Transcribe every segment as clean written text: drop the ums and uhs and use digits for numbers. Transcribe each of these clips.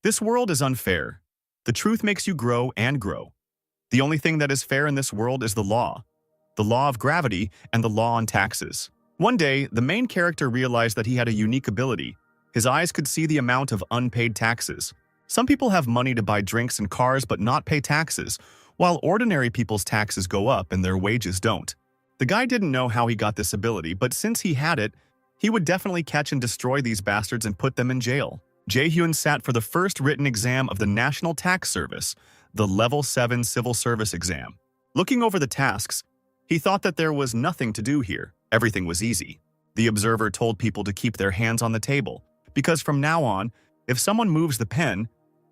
This world is unfair. The truth makes you grow and grow. The only thing that is fair in this world is the law of gravity and the law on taxes. One day, the main character realized that he had a unique ability. His eyes could see the amount of unpaid taxes. Some people have money to buy drinks and cars but not pay taxes, while ordinary people's taxes go up and their wages don't. The guy didn't know how he got this ability, but since he had it, he would definitely catch and destroy these bastards and put them in jail. Jae-hyun sat for the first written exam of the National Tax Service, the Level 7 Civil Service exam. Looking over the tasks, he thought that there was nothing to do here. Everything was easy. The observer told people to keep their hands on the table, because from now on, if someone moves the pen,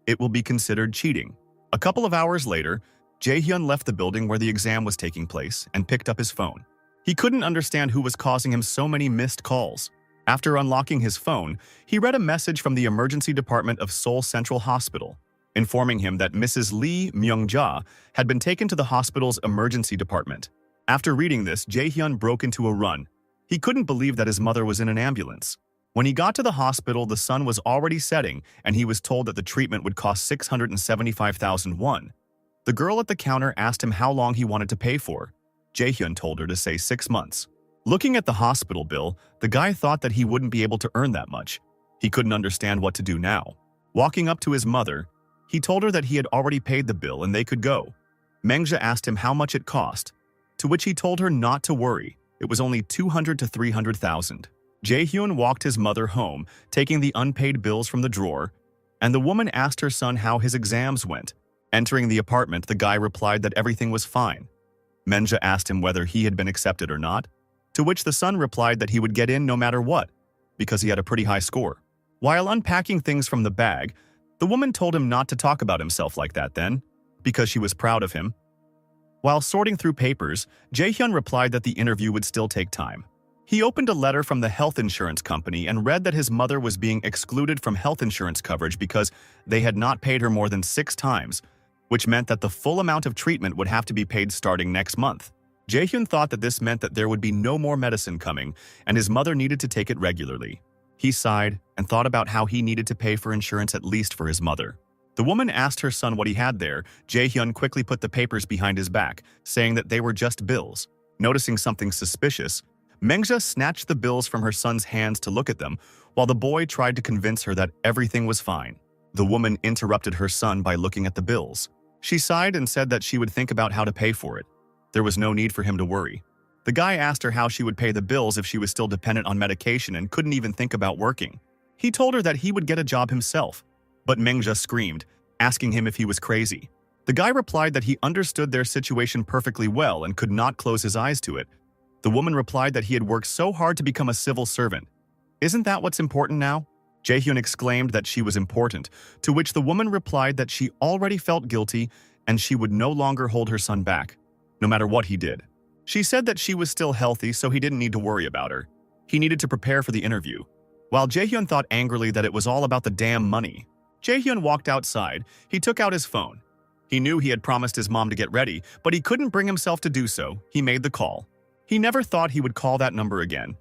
it will be considered cheating. A couple of hours later, Jae-hyun left the building where the exam was taking place and picked up his phone. He couldn't understand who was causing him so many missed calls. After unlocking his phone, he read a message from the emergency department of Seoul Central Hospital, informing him that Mrs. Lee Myung-ja had been taken to the hospital's emergency department. After reading this, Jae-hyun broke into a run. He couldn't believe that his mother was in an ambulance. When he got to the hospital, the sun was already setting, and he was told that the treatment would cost 675,000 won. The girl at the counter asked him how long he wanted to pay for. Jae-hyun told her to say 6 months. Looking at the hospital bill, the guy thought that he wouldn't be able to earn that much. He couldn't understand what to do now. Walking up to his mother, he told her that he had already paid the bill and they could go. Mengja asked him how much it cost, to which he told her not to worry. It was only 200 to 300,000. Jae-hyun walked his mother home, taking the unpaid bills from the drawer, and the woman asked her son how his exams went. Entering the apartment, the guy replied that everything was fine. Mengja asked him whether he had been accepted or not, to which the son replied that he would get in no matter what, because he had a pretty high score. While unpacking things from the bag, the woman told him not to talk about himself like that then, because she was proud of him. While sorting through papers, Jae-hyun replied that the interview would still take time. He opened a letter from the health insurance company and read that his mother was being excluded from health insurance coverage because they had not paid her more than 6 times, which meant that the full amount of treatment would have to be paid starting next month. Jae-hyun thought that this meant that there would be no more medicine coming, and his mother needed to take it regularly. He sighed and thought about how he needed to pay for insurance at least for his mother. The woman asked her son what he had there. Jae-hyun quickly put the papers behind his back, saying that they were just bills. Noticing something suspicious, Mengja snatched the bills from her son's hands to look at them, while the boy tried to convince her that everything was fine. The woman interrupted her son by looking at the bills. She sighed and said that she would think about how to pay for it. There was no need for him to worry. The guy asked her how she would pay the bills if she was still dependent on medication and couldn't even think about working. He told her that he would get a job himself, but Mengja screamed, asking him if he was crazy. The guy replied that he understood their situation perfectly well and could not close his eyes to it. The woman replied that he had worked so hard to become a civil servant. Isn't that what's important now? Jae-hyun exclaimed that she was important, to which the woman replied that she already felt guilty and she would no longer hold her son back, no matter what he did. She said that she was still healthy, so he didn't need to worry about her. He needed to prepare for the interview. While Jae-hyun thought angrily that it was all about the damn money, Jae-hyun walked outside. He took out his phone. He knew he had promised his mom to get ready, but he couldn't bring himself to do so. He made the call. He never thought he would call that number again.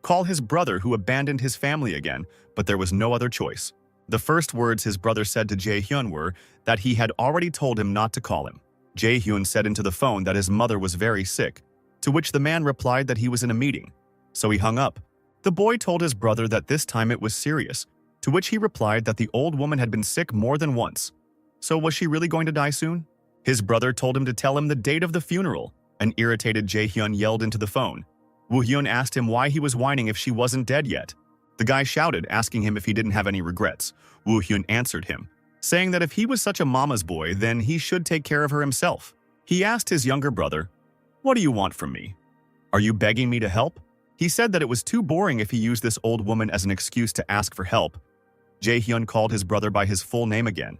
Call his brother who abandoned his family again, but there was no other choice. The first words his brother said to Jae-hyun were that he had already told him not to call him. Jae-hyun said into the phone that his mother was very sick, to which the man replied that he was in a meeting, so he hung up. The boy told his brother that this time it was serious, to which he replied that the old woman had been sick more than once. So was she really going to die soon? His brother told him to tell him the date of the funeral. An irritated Jae-hyun yelled into the phone. Woo-hyun asked him why he was whining if she wasn't dead yet. The guy shouted, asking him if he didn't have any regrets. Woo-hyun answered him, saying that if he was such a mama's boy, then he should take care of her himself. He asked his younger brother, "What do you want from me? Are you begging me to help?" He said that it was too boring if he used this old woman as an excuse to ask for help. Jae-hyun called his brother by his full name again,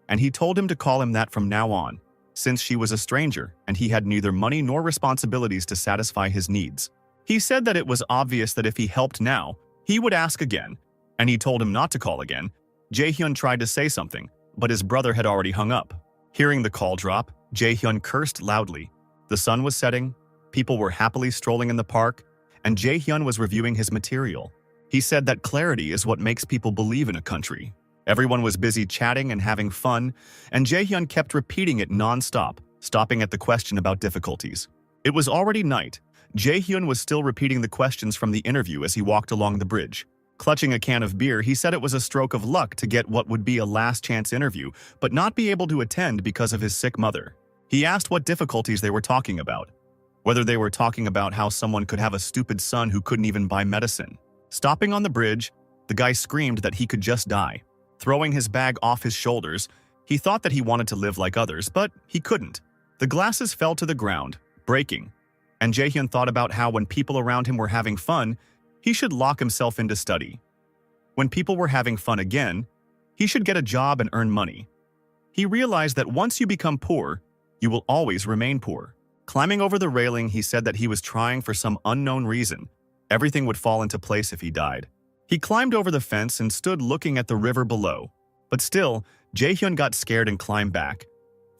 and he told him to call him that from now on, since she was a stranger and he had neither money nor responsibilities to satisfy his needs. He said that it was obvious that if he helped now, he would ask again, and he told him not to call again. Jae-hyun tried to say something, but his brother had already hung up. Hearing the call drop, Jae-hyun cursed loudly. The sun was setting, people were happily strolling in the park, and Jae-hyun was reviewing his material. He said that clarity is what makes people believe in a country. Everyone was busy chatting and having fun, and Jaehyun kept repeating it non-stop, stopping at the question about difficulties. It was already night. Jaehyun was still repeating the questions from the interview as he walked along the bridge. Clutching a can of beer, he said it was a stroke of luck to get what would be a last-chance interview, but not be able to attend because of his sick mother. He asked what difficulties they were talking about. Whether they were talking about how someone could have a stupid son who couldn't even buy medicine. Stopping on the bridge, the guy screamed that he could just die. Throwing his bag off his shoulders, he thought that he wanted to live like others, but he couldn't. The glasses fell to the ground, breaking, and Jaehyun thought about how when people around him were having fun, he should lock himself into study. When people were having fun again, he should get a job and earn money. He realized that once you become poor, you will always remain poor. Climbing over the railing, he said that he was trying for some unknown reason. Everything would fall into place if he died. He climbed over the fence and stood looking at the river below. But still, Jaehyun got scared and climbed back,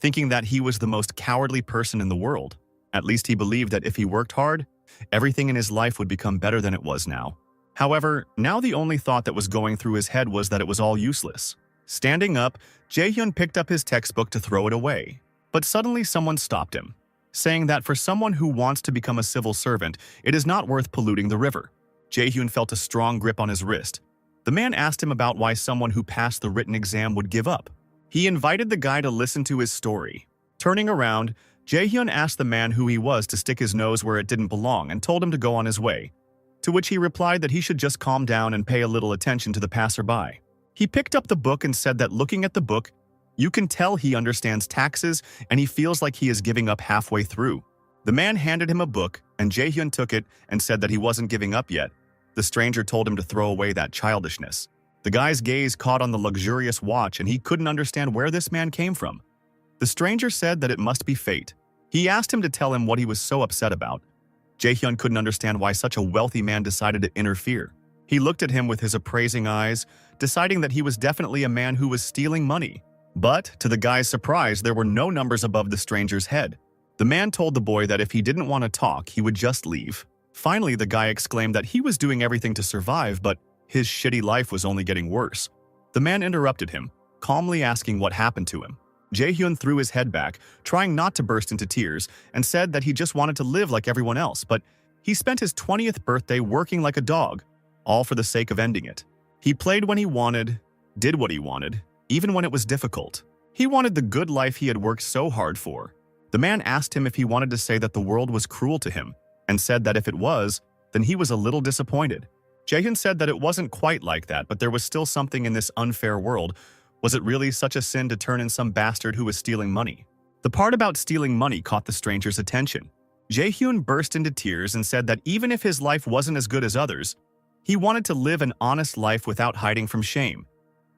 thinking that he was the most cowardly person in the world. At least he believed that if he worked hard, everything in his life would become better than it was now. However, now the only thought that was going through his head was that it was all useless. Standing up, Jaehyun picked up his textbook to throw it away. But suddenly someone stopped him, saying that for someone who wants to become a civil servant, it is not worth polluting the river. Jaehyun felt a strong grip on his wrist. The man asked him about why someone who passed the written exam would give up. He invited the guy to listen to his story. Turning around, Jaehyun asked the man who he was to stick his nose where it didn't belong and told him to go on his way, to which he replied that he should just calm down and pay a little attention to the passerby. He picked up the book and said that looking at the book, you can tell he understands taxes and he feels like he is giving up halfway through. The man handed him a book and Jaehyun took it and said that he wasn't giving up yet. The stranger told him to throw away that childishness. The guy's gaze caught on the luxurious watch and he couldn't understand where this man came from. The stranger said that it must be fate. He asked him to tell him what he was so upset about. Jaehyun couldn't understand why such a wealthy man decided to interfere. He looked at him with his appraising eyes, deciding that he was definitely a man who was stealing money. But, to the guy's surprise, there were no numbers above the stranger's head. The man told the boy that if he didn't want to talk, he would just leave. Finally, the guy exclaimed that he was doing everything to survive, but his shitty life was only getting worse. The man interrupted him, calmly asking what happened to him. Jaehyun threw his head back, trying not to burst into tears, and said that he just wanted to live like everyone else, but he spent his 20th birthday working like a dog, all for the sake of ending it. He played when he wanted, did what he wanted, even when it was difficult. He wanted the good life he had worked so hard for. The man asked him if he wanted to say that the world was cruel to him, and said that if it was, then he was a little disappointed. Jaehyun said that it wasn't quite like that, but there was still something in this unfair world. Was it really such a sin to turn in some bastard who was stealing money? The part about stealing money caught the stranger's attention. Jaehyun burst into tears and said that even if his life wasn't as good as others, he wanted to live an honest life without hiding from shame.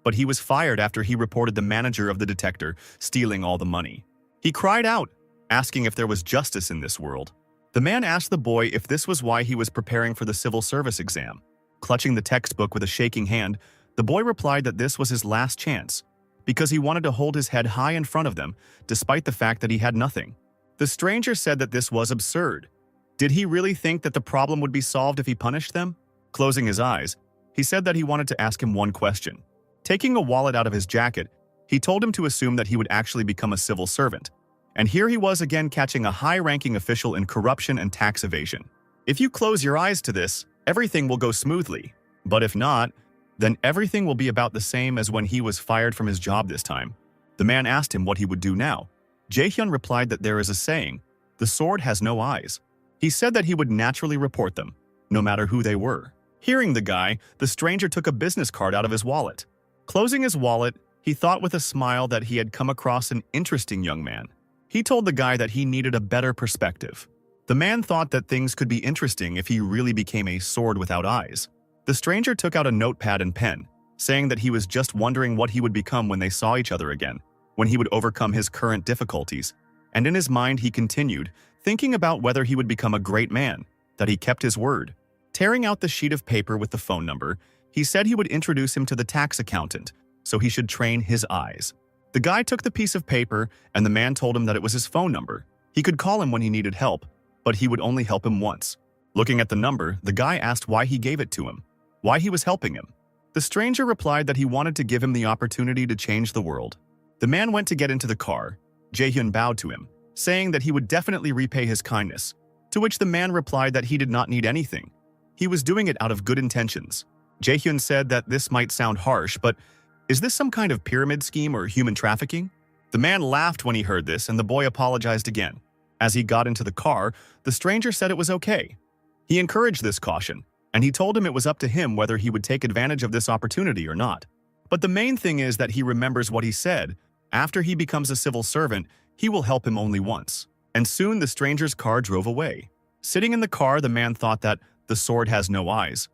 But he was fired after he reported the manager of the detector stealing all the money. He cried out, asking if there was justice in this world. The man asked the boy if this was why he was preparing for the civil service exam. Clutching the textbook with a shaking hand, the boy replied that this was his last chance, because he wanted to hold his head high in front of them, despite the fact that he had nothing. The stranger said that this was absurd. Did he really think that the problem would be solved if he punished them? Closing his eyes, he said that he wanted to ask him one question. Taking a wallet out of his jacket, he told him to assume that he would actually become a civil servant. And here he was again catching a high-ranking official in corruption and tax evasion. If you close your eyes to this, everything will go smoothly. But if not, then everything will be about the same as when he was fired from his job this time. The man asked him what he would do now. Jaehyun replied that there is a saying, the sword has no eyes. He said that he would naturally report them, no matter who they were. Hearing the guy, the stranger took a business card out of his wallet. Closing his wallet, he thought with a smile that he had come across an interesting young man. He told the guy that he needed a better perspective. The man thought that things could be interesting if he really became a sword without eyes. The stranger took out a notepad and pen, saying that he was just wondering what he would become when they saw each other again, when he would overcome his current difficulties. And in his mind he continued, thinking about whether he would become a great man, that he kept his word. Tearing out the sheet of paper with the phone number, he said he would introduce him to the tax accountant, so he should train his eyes. The guy took the piece of paper, and the man told him that it was his phone number. He could call him when he needed help, but he would only help him once. Looking at the number, the guy asked why he gave it to him, why he was helping him. The stranger replied that he wanted to give him the opportunity to change the world. The man went to get into the car. Jae-hyun bowed to him, saying that he would definitely repay his kindness, to which the man replied that he did not need anything. He was doing it out of good intentions. Jae-hyun said that this might sound harsh, but is this some kind of pyramid scheme or human trafficking? The man laughed when he heard this, and the boy apologized again. As he got into the car, the stranger said it was okay. He encouraged this caution, and he told him it was up to him whether he would take advantage of this opportunity or not. But the main thing is that he remembers what he said. After he becomes a civil servant, he will help him only once. And soon the stranger's car drove away. Sitting in the car, the man thought that the sword has no eyes.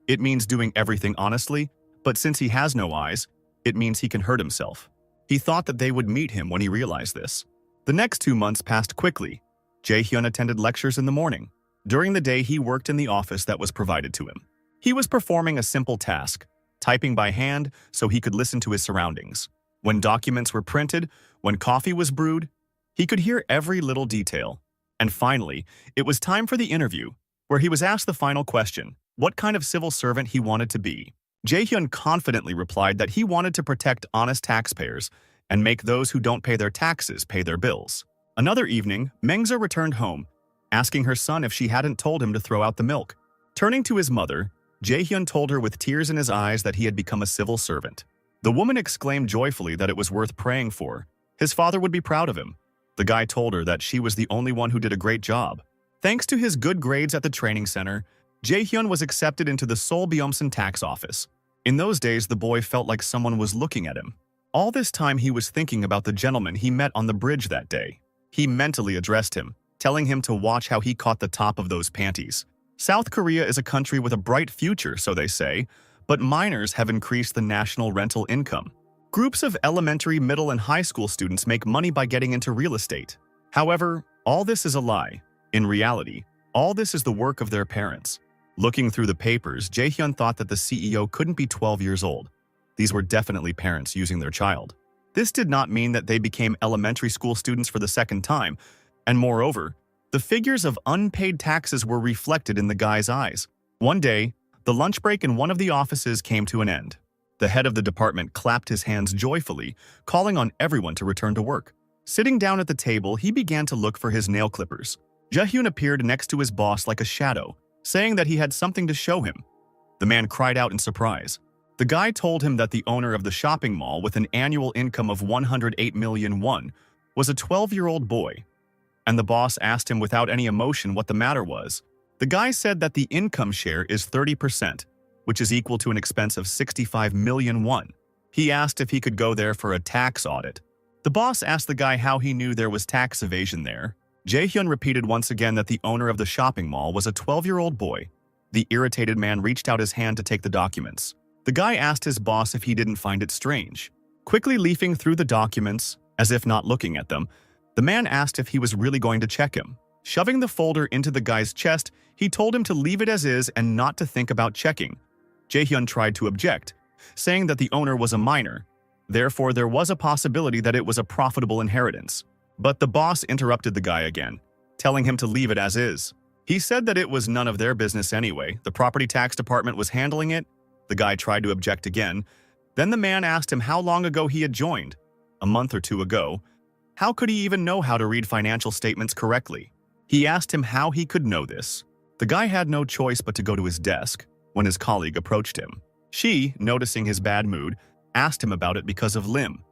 It means doing everything honestly, but since he has no eyes, it means he can hurt himself. He thought that they would meet him when he realized this. The next 2 months passed quickly. Jae-hyun attended lectures in the morning. During the day, he worked in the office that was provided to him. He was performing a simple task, typing by hand so he could listen to his surroundings. When documents were printed, when coffee was brewed, he could hear every little detail. And finally, it was time for the interview, where he was asked the final question, what kind of civil servant he wanted to be. Jae-hyun confidently replied that he wanted to protect honest taxpayers and make those who don't pay their taxes pay their bills. Another evening, Mengza returned home, asking her son if she hadn't told him to throw out the milk. Turning to his mother, Jae-hyun told her with tears in his eyes that he had become a civil servant. The woman exclaimed joyfully that it was worth praying for. His father would be proud of him. The guy told her that she was the only one who did a great job. Thanks to his good grades at the training center, Jae-hyun was accepted into the Seoul Byumsan tax office. In those days, the boy felt like someone was looking at him. All this time, he was thinking about the gentleman he met on the bridge that day. He mentally addressed him, telling him to watch how he caught the top of those panties. South Korea is a country with a bright future, so they say, but minors have increased the national rental income. Groups of elementary, middle, and high school students make money by getting into real estate. However, all this is a lie. In reality, all this is the work of their parents. Looking through the papers, Jae-hyun thought that the CEO couldn't be 12 years old. These were definitely parents using their child. This did not mean that they became elementary school students for the second time, and moreover, the figures of unpaid taxes were reflected in the guy's eyes. One day, the lunch break in one of the offices came to an end. The head of the department clapped his hands joyfully, calling on everyone to return to work. Sitting down at the table, he began to look for his nail clippers. Jae-hyun appeared next to his boss like a shadow, saying that he had something to show him. The man cried out in surprise. The guy told him that the owner of the shopping mall with an annual income of 108 million won was a 12-year-old boy. And the boss asked him without any emotion what the matter was. The guy said that the income share is 30%, which is equal to an expense of 65 million won. He asked if he could go there for a tax audit. The boss asked the guy how he knew there was tax evasion there. Jae-hyun repeated once again that the owner of the shopping mall was a 12-year-old boy. The irritated man reached out his hand to take the documents. The guy asked his boss if he didn't find it strange. Quickly leafing through the documents, as if not looking at them, the man asked if he was really going to check him. Shoving the folder into the guy's chest, he told him to leave it as is and not to think about checking. Jae-hyun tried to object, saying that the owner was a minor. Therefore, there was a possibility that it was a profitable inheritance. But the boss interrupted the guy again, telling him to leave it as is. He said that it was none of their business anyway. The property tax department was handling it. The guy tried to object again. Then the man asked him how long ago he had joined. A month or two ago. How could he even know how to read financial statements correctly? He asked him how he could know this. The guy had no choice but to go to his desk when his colleague approached him. She, noticing his bad mood, asked him about it because of Lim.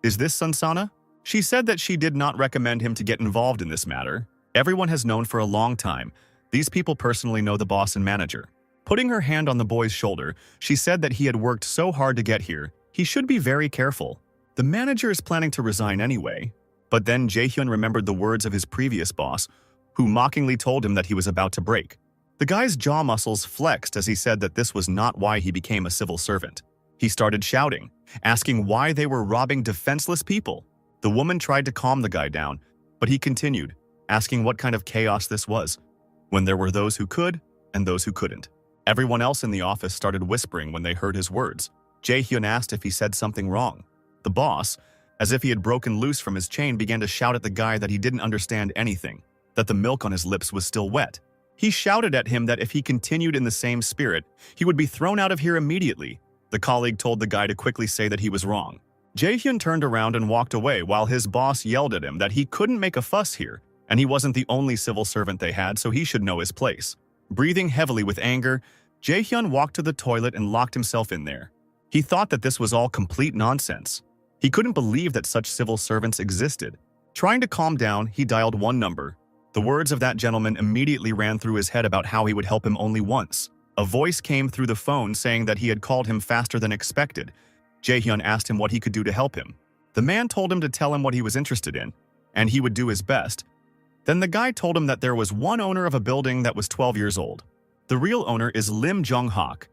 Is this Sunsana? She said that she did not recommend him to get involved in this matter. Everyone has known for a long time. These people personally know the boss and manager. Putting her hand on the boy's shoulder, she said that he had worked so hard to get here, he should be very careful. The manager is planning to resign anyway. But then Jae-hyun remembered the words of his previous boss, who mockingly told him that he was about to break. The guy's jaw muscles flexed as he said that this was not why he became a civil servant. He started shouting, asking why they were robbing defenseless people. The woman tried to calm the guy down, but he continued, asking what kind of chaos this was, when there were those who could and those who couldn't. Everyone else in the office started whispering when they heard his words. Jae-hyun asked if he said something wrong. The boss, as if he had broken loose from his chain, began to shout at the guy that he didn't understand anything, that the milk on his lips was still wet. He shouted at him that if he continued in the same spirit, he would be thrown out of here immediately. The colleague told the guy to quickly say that he was wrong. Jae-hyun turned around and walked away while his boss yelled at him that he couldn't make a fuss here, and he wasn't the only civil servant they had, so he should know his place. Breathing heavily with anger, Jae-hyun walked to the toilet and locked himself in there. He thought that this was all complete nonsense. He couldn't believe that such civil servants existed. Trying to calm down, he dialed one number. The words of that gentleman immediately ran through his head about how he would help him only once. A voice came through the phone saying that he had called him faster than expected. Jae-hyun asked him what he could do to help him. The man told him to tell him what he was interested in, and he would do his best. Then the guy told him that there was one owner of a building that was 12 years old. The real owner is Lim Jong-hak,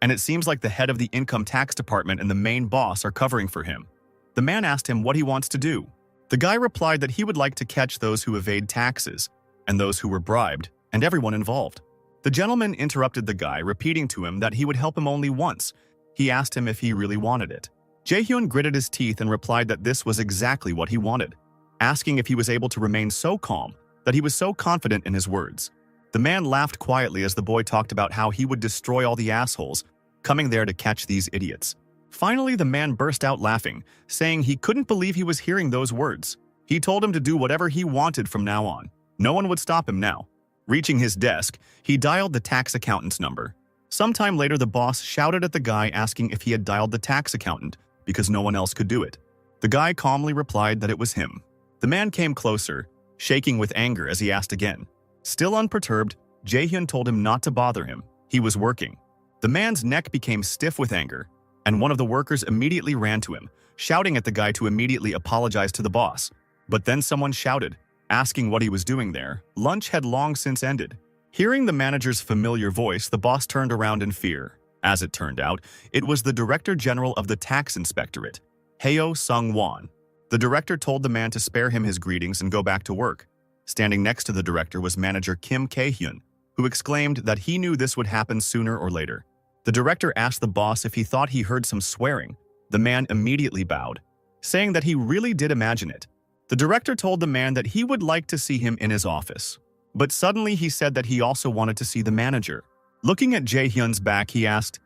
and it seems like the head of the income tax department and the main boss are covering for him. The man asked him what he wants to do. The guy replied that he would like to catch those who evade taxes, and those who were bribed, and everyone involved. The gentleman interrupted the guy, repeating to him that he would help him only once. He asked him if he really wanted it. Jae-hyun gritted his teeth and replied that this was exactly what he wanted, asking if he was able to remain so calm, that he was so confident in his words. The man laughed quietly as the boy talked about how he would destroy all the assholes, coming there to catch these idiots. Finally, the man burst out laughing, saying he couldn't believe he was hearing those words. He told him to do whatever he wanted from now on. No one would stop him now. Reaching his desk, he dialed the tax accountant's number. Sometime later, the boss shouted at the guy asking if he had dialed the tax accountant, because no one else could do it. The guy calmly replied that it was him. The man came closer, shaking with anger as he asked again. Still unperturbed, Jae-hyun told him not to bother him. He was working. The man's neck became stiff with anger, and one of the workers immediately ran to him, shouting at the guy to immediately apologize to the boss. But then someone shouted, asking what he was doing there. Lunch had long since ended. Hearing the manager's familiar voice, the boss turned around in fear. As it turned out, it was the Director General of the Tax Inspectorate, Heo Sung-won. The director told the man to spare him his greetings and go back to work. Standing next to the director was manager Kim Kae-hyun, who exclaimed that he knew this would happen sooner or later. The director asked the boss if he thought he heard some swearing. The man immediately bowed, saying that he really did imagine it. The director told the man that he would like to see him in his office. But suddenly he said that he also wanted to see the manager. Looking at Jae-hyun's back, he asked,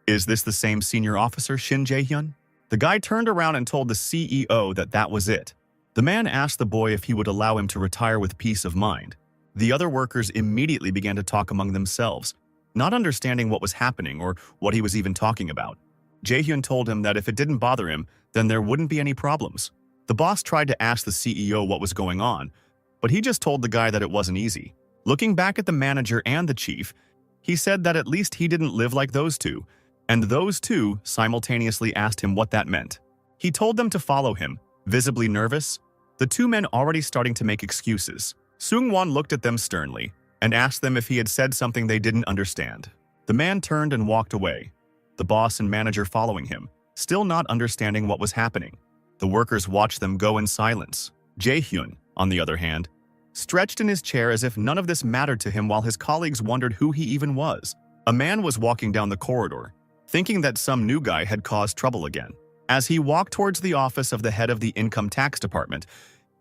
"Is this the same senior officer, Shin Jae-hyun?" The guy turned around and told the CEO that that was it. The man asked the boy if he would allow him to retire with peace of mind. The other workers immediately began to talk among themselves, not understanding what was happening or what he was even talking about. Jae-hyun told him that if it didn't bother him, then there wouldn't be any problems. The boss tried to ask the CEO what was going on, but he just told the guy that it wasn't easy. Looking back at the manager and the chief, he said that at least he didn't live like those two, and those two simultaneously asked him what that meant. He told them to follow him, visibly nervous, the two men already starting to make excuses. Sung-won looked at them sternly and asked them if he had said something they didn't understand. The man turned and walked away, the boss and manager following him, still not understanding what was happening. The workers watched them go in silence. Jae-hyun, on the other hand, stretched in his chair as if none of this mattered to him while his colleagues wondered who he even was. A man was walking down the corridor, thinking that some new guy had caused trouble again. As he walked towards the office of the head of the income tax department,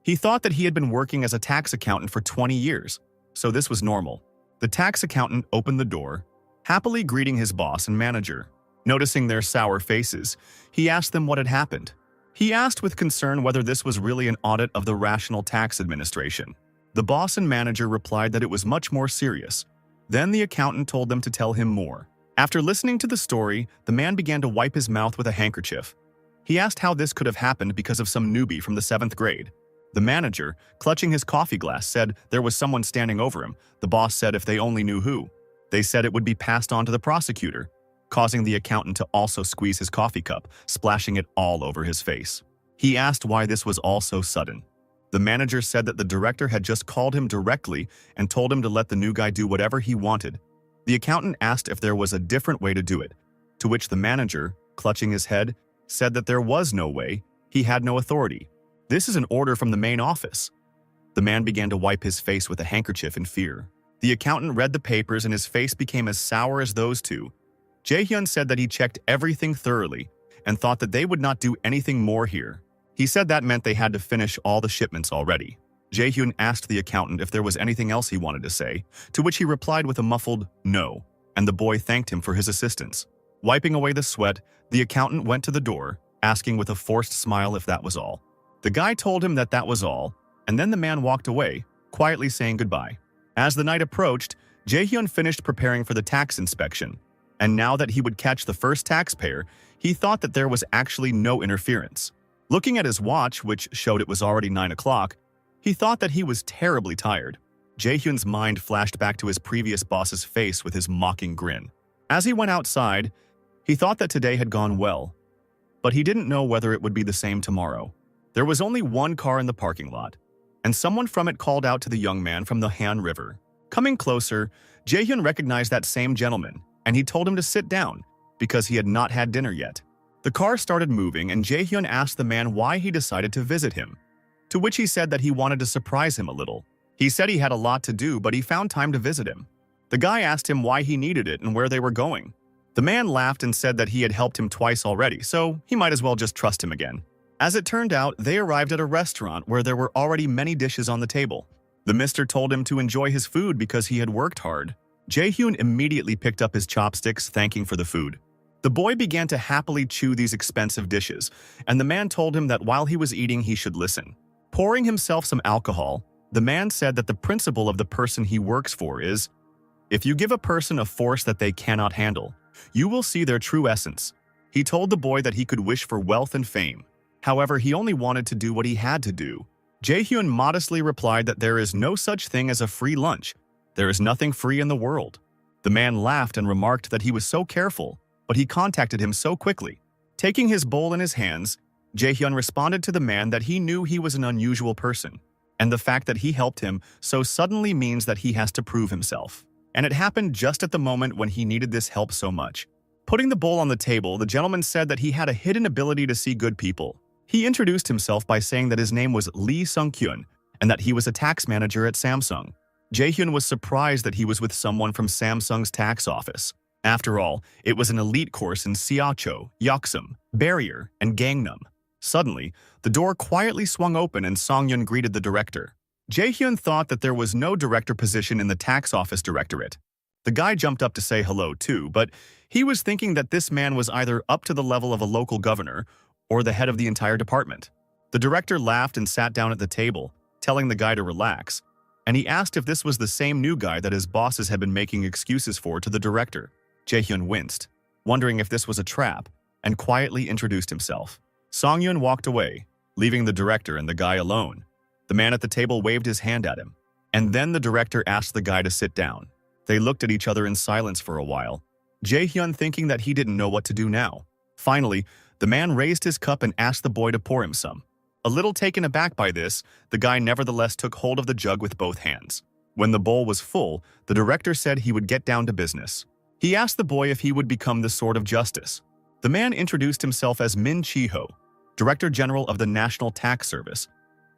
he thought that he had been working as a tax accountant for 20 years, so this was normal. The tax accountant opened the door, happily greeting his boss and manager. Noticing their sour faces, he asked them what had happened. He asked with concern whether this was really an audit of the Rational Tax Administration. The boss and manager replied that it was much more serious. Then the accountant told them to tell him more. After listening to the story, the man began to wipe his mouth with a handkerchief. He asked how this could have happened because of some newbie from the 7th grade. The manager, clutching his coffee glass, said there was someone standing over him. The boss said if they only knew who. They said it would be passed on to the prosecutor, causing the accountant to also squeeze his coffee cup, splashing it all over his face. He asked why this was all so sudden. The manager said that the director had just called him directly and told him to let the new guy do whatever he wanted. The accountant asked if there was a different way to do it, to which the manager, clutching his head, said that there was no way, he had no authority. This is an order from the main office. The man began to wipe his face with a handkerchief in fear. The accountant read the papers and his face became as sour as those two. Jae-hyun said that he checked everything thoroughly and thought that they would not do anything more here. He said that meant they had to finish all the shipments already. Jae-hyun asked the accountant if there was anything else he wanted to say, to which he replied with a muffled no, and the boy thanked him for his assistance. Wiping away the sweat, the accountant went to the door, asking with a forced smile if that was all. The guy told him that that was all, and then the man walked away, quietly saying goodbye. As the night approached, Jae-hyun finished preparing for the tax inspection, and now that he would catch the first taxpayer, he thought that there was actually no interference. Looking at his watch, which showed it was already 9 o'clock, he thought that he was terribly tired. Jae-hyun's mind flashed back to his previous boss's face with his mocking grin. As he went outside, he thought that today had gone well, but he didn't know whether it would be the same tomorrow. There was only one car in the parking lot, and someone from it called out to the young man from the Han River. Coming closer, Jae-hyun recognized that same gentleman, and he told him to sit down because he had not had dinner yet. The car started moving, and Jae-hyun asked the man why he decided to visit him, to which he said that he wanted to surprise him a little. He said he had a lot to do, but he found time to visit him. The guy asked him why he needed it and where they were going. The man laughed and said that he had helped him twice already, so he might as well just trust him again. As it turned out, they arrived at a restaurant where there were already many dishes on the table. The mister told him to enjoy his food because he had worked hard. Jae-hyun immediately picked up his chopsticks, thanking for the food. The boy began to happily chew these expensive dishes, and the man told him that while he was eating, he should listen. Pouring himself some alcohol, the man said that the principle of the person he works for is, if you give a person a force that they cannot handle, you will see their true essence. He told the boy that he could wish for wealth and fame. However, he only wanted to do what he had to do. Jae-hyun modestly replied that there is no such thing as a free lunch. There is nothing free in the world. The man laughed and remarked that he was so careful, but he contacted him so quickly. Taking his bowl in his hands, Jae-hyun responded to the man that he knew he was an unusual person, and the fact that he helped him so suddenly means that he has to prove himself. And it happened just at the moment when he needed this help so much. Putting the bowl on the table, the gentleman said that he had a hidden ability to see good people. He introduced himself by saying that his name was Lee Sung-kyun and that he was a tax manager at Samsung. Jae-hyun was surprised that he was with someone from Samsung's tax office. After all, it was an elite course in Seocho, Yeoksum, Barrier, and Gangnam. Suddenly, the door quietly swung open and Song-hyun greeted the director. Jae-hyun thought that there was no director position in the tax office directorate. The guy jumped up to say hello too, but he was thinking that this man was either up to the level of a local governor or the head of the entire department. The director laughed and sat down at the table, telling the guy to relax, and he asked if this was the same new guy that his bosses had been making excuses for to the director. Jae-hyun winced, wondering if this was a trap, and quietly introduced himself. Song-hyun walked away, leaving the director and the guy alone. The man at the table waved his hand at him, and then the director asked the guy to sit down. They looked at each other in silence for a while, Jae-hyun thinking that he didn't know what to do now. Finally, the man raised his cup and asked the boy to pour him some. A little taken aback by this, the guy nevertheless took hold of the jug with both hands. When the bowl was full, the director said he would get down to business. He asked the boy if he would become the Sword of Justice. The man introduced himself as Min Chi-ho, Director General of the National Tax Service,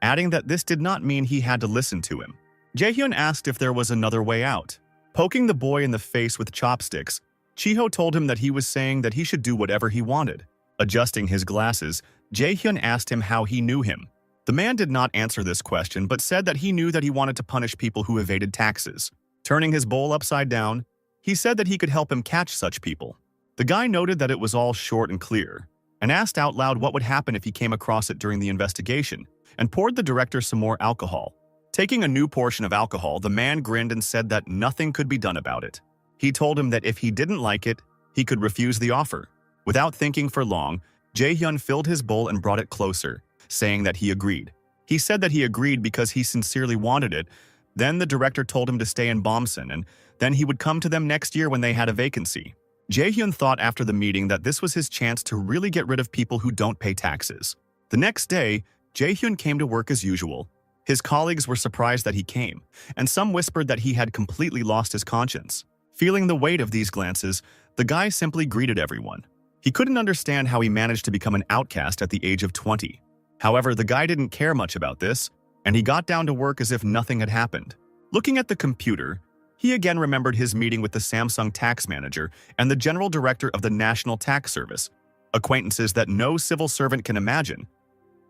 adding that this did not mean he had to listen to him. Jae-hyun asked if there was another way out. Poking the boy in the face with chopsticks, Chi-ho told him that he was saying that he should do whatever he wanted. Adjusting his glasses, Jae-hyun asked him how he knew him. The man did not answer this question but said that he knew that he wanted to punish people who evaded taxes. Turning his bowl upside down, he said that he could help him catch such people. The guy noted that it was all short and clear, and asked out loud what would happen if he came across it during the investigation, and poured the director some more alcohol. Taking a new portion of alcohol, the man grinned and said that nothing could be done about it. He told him that if he didn't like it, he could refuse the offer. Without thinking for long, Jae-hyun filled his bowl and brought it closer, saying that he agreed. He said that he agreed because he sincerely wanted it. Then the director told him to stay in Bomson, and then he would come to them next year when they had a vacancy. Jae-hyun thought after the meeting that this was his chance to really get rid of people who don't pay taxes. The next day, Jae-hyun came to work as usual. His colleagues were surprised that he came, and some whispered that he had completely lost his conscience. Feeling the weight of these glances, the guy simply greeted everyone. He couldn't understand how he managed to become an outcast at the age of 20. However, the guy didn't care much about this, and he got down to work as if nothing had happened. Looking at the computer, he again remembered his meeting with the Samsung tax manager and the general director of the National Tax Service, acquaintances that no civil servant can imagine.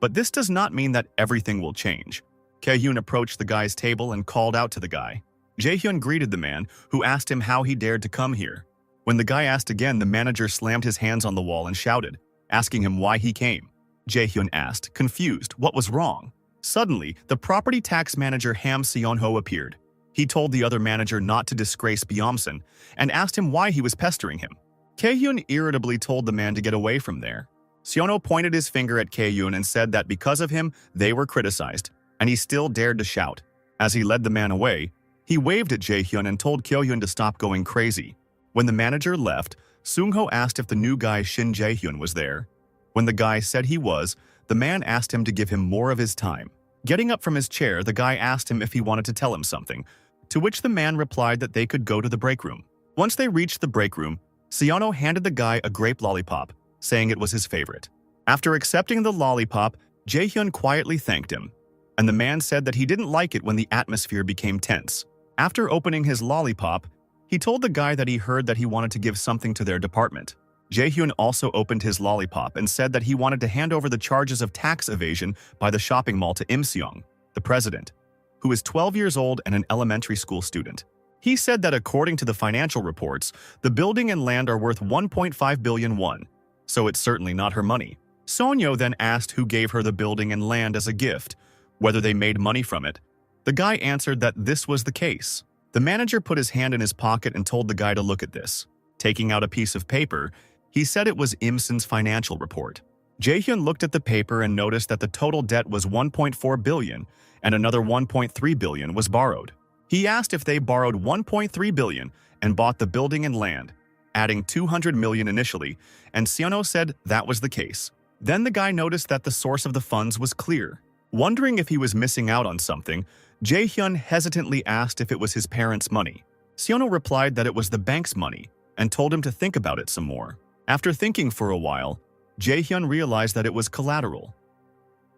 But this does not mean that everything will change. Jae-hyun approached the guy's table and called out to the guy. Jae-hyun greeted the man, who asked him how he dared to come here. When the guy asked again, the manager slammed his hands on the wall and shouted, asking him why he came. Jae-hyun asked, confused, what was wrong? Suddenly, the property tax manager Ham Seon-ho appeared. He told the other manager not to disgrace Byomsun and asked him why he was pestering him. Kae-hyun irritably told the man to get away from there. Seon-ho pointed his finger at Kae-hyun and said that because of him, they were criticized, and he still dared to shout. As he led the man away, he waved at Jae-hyun and told Kyo-hyun to stop going crazy. When the manager left, Sung-ho asked if the new guy Shin Jae-hyun was there. When the guy said he was, the man asked him to give him more of his time. Getting up from his chair, the guy asked him if he wanted to tell him something, to which the man replied that they could go to the break room. Once they reached the break room, Seon-ho handed the guy a grape lollipop, saying it was his favorite. After accepting the lollipop, Jae-hyun quietly thanked him, and the man said that he didn't like it when the atmosphere became tense. After opening his lollipop, he told the guy that he heard that he wanted to give something to their department. Jae-hyun also opened his lollipop and said that he wanted to hand over the charges of tax evasion by the shopping mall to Im Seong, the president, who is 12 years old and an elementary school student. He said that according to the financial reports, the building and land are worth 1.5 billion won, so it's certainly not her money. Sonyo then asked who gave her the building and land as a gift, whether they made money from it. The guy answered that this was the case. The manager put his hand in his pocket and told the guy to look at this. Taking out a piece of paper, he said it was Imsun's financial report. Jae-hyun looked at the paper and noticed that the total debt was 1.4 billion and another 1.3 billion was borrowed. He asked if they borrowed 1.3 billion and bought the building and land, adding 200 million initially, and Seon-ho said that was the case. Then the guy noticed that the source of the funds was clear. Wondering if he was missing out on something, Jae-hyun hesitantly asked if it was his parents' money. Seon-ho replied that it was the bank's money and told him to think about it some more. After thinking for a while, Jae-hyun realized that it was collateral.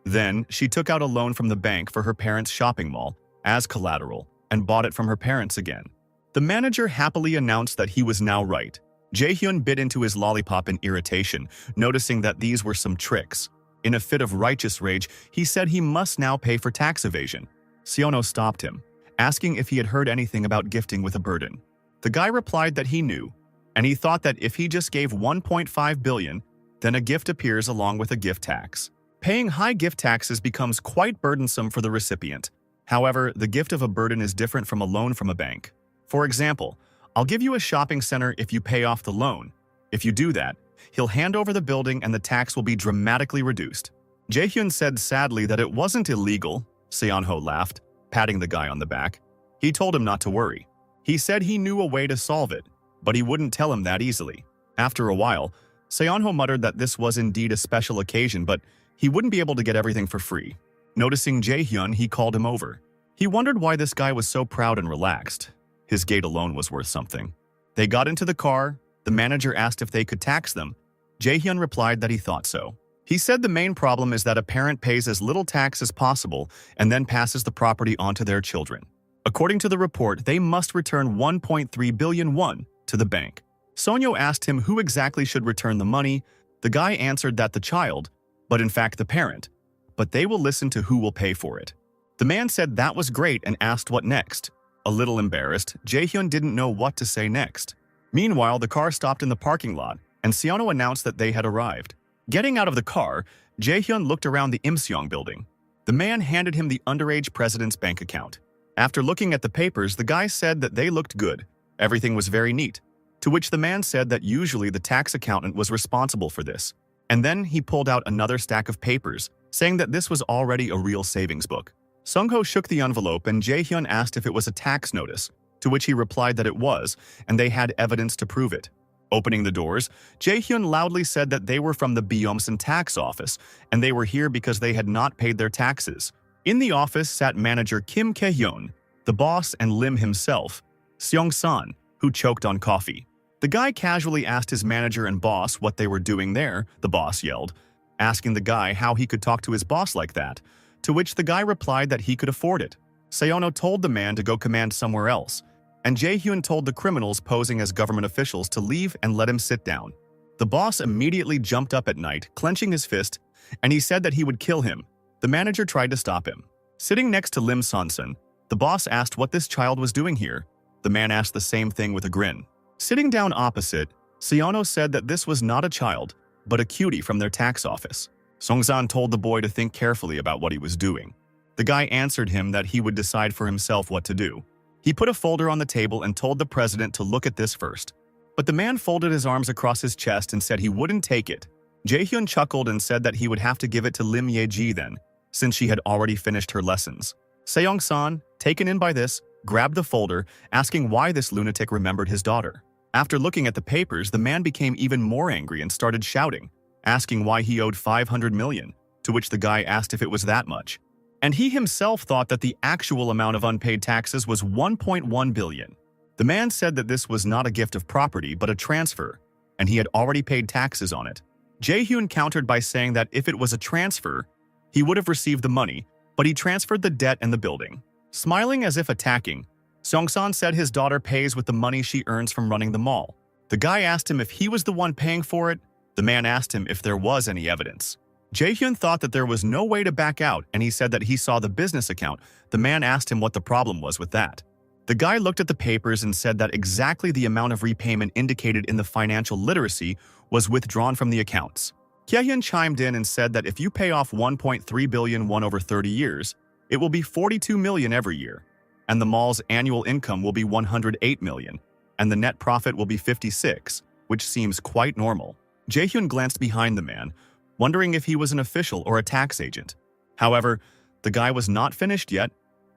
Then, she took out a loan from the bank for her parents' shopping mall as collateral and bought it from her parents again. The manager happily announced that he was now right. Jae-hyun bit into his lollipop in irritation, noticing that these were some tricks. In a fit of righteous rage, he said he must now pay for tax evasion. Seon-ho stopped him, asking if he had heard anything about gifting with a burden. The guy replied that he knew, and he thought that if he just gave 1.5 billion, then a gift appears along with a gift tax. Paying high gift taxes becomes quite burdensome for the recipient. However, the gift of a burden is different from a loan from a bank. For example, I'll give you a shopping center if you pay off the loan. If you do that, he'll hand over the building and the tax will be dramatically reduced. Jae-hyun said sadly that it wasn't illegal. Seon-ho laughed, patting the guy on the back. He told him not to worry. He said he knew a way to solve it, but he wouldn't tell him that easily. After a while, Seon-ho muttered that this was indeed a special occasion, but he wouldn't be able to get everything for free. Noticing Jae-hyun, he called him over. He wondered why this guy was so proud and relaxed. His gait alone was worth something. They got into the car. The manager asked if they could tax them. Jae-hyun replied that he thought so. He said the main problem is that a parent pays as little tax as possible and then passes the property on to their children. According to the report, they must return 1.3 billion won to the bank. Sonyo asked him who exactly should return the money. The guy answered that the child, but in fact the parent, but they will listen to who will pay for it. The man said that was great and asked what next. A little embarrassed, Jae-hyun didn't know what to say next. Meanwhile, the car stopped in the parking lot, and Seon-ho announced that they had arrived. Getting out of the car, Jae-hyun looked around the Im-seong building. The man handed him the underage president's bank account. After looking at the papers, the guy said that they looked good. Everything was very neat. To which the man said that usually the tax accountant was responsible for this. And then he pulled out another stack of papers, saying that this was already a real savings book. Sung-ho shook the envelope and Jae-hyun asked if it was a tax notice, to which he replied that it was, and they had evidence to prove it. Opening the doors, Jae-hyun loudly said that they were from the Byomsun tax office, and they were here because they had not paid their taxes. In the office sat manager Kim Kae-hyun, the boss, and Lim himself, Seong-san, who choked on coffee. The guy casually asked his manager and boss what they were doing there, the boss yelled, asking the guy how he could talk to his boss like that, to which the guy replied that he could afford it. Seon-ho told the man to go command somewhere else, and Jae-hyun told the criminals posing as government officials to leave and let him sit down. The boss immediately jumped up at night, clenching his fist, and he said that he would kill him. The manager tried to stop him. Sitting next to Lim Son-sun, the boss asked what this child was doing here. The man asked the same thing with a grin. Sitting down opposite, Seono said that this was not a child, but a cutie from their tax office. Songsan told the boy to think carefully about what he was doing. The guy answered him that he would decide for himself what to do. He put a folder on the table and told the president to look at this first. But the man folded his arms across his chest and said he wouldn't take it. Jae-hyun chuckled and said that he would have to give it to Lim Ye-ji then, since she had already finished her lessons. Seong-san, taken in by this, grabbed the folder, asking why this lunatic remembered his daughter. After looking at the papers, the man became even more angry and started shouting, asking why he owed 500 million, to which the guy asked if it was that much. And he himself thought that the actual amount of unpaid taxes was 1.1 billion. The man said that this was not a gift of property but a transfer, and he had already paid taxes on it. Jae-hyun countered by saying that if it was a transfer, he would have received the money, but he transferred the debt and the building. Smiling as if attacking, Seong-san said his daughter pays with the money she earns from running the mall. The guy asked him if he was the one paying for it. The man asked him if there was any evidence. Jae-hyun thought that there was no way to back out, and he said that he saw the business account. The man asked him what the problem was with that. The guy looked at the papers and said that exactly the amount of repayment indicated in the financial literacy was withdrawn from the accounts. Kye-hyun chimed in and said that if you pay off 1.3 billion won over 30 years, it will be 42 million every year, and the mall's annual income will be 108 million, and the net profit will be 56, which seems quite normal. Jae-hyun glanced behind the man, wondering if he was an official or a tax agent. However, the guy was not finished yet.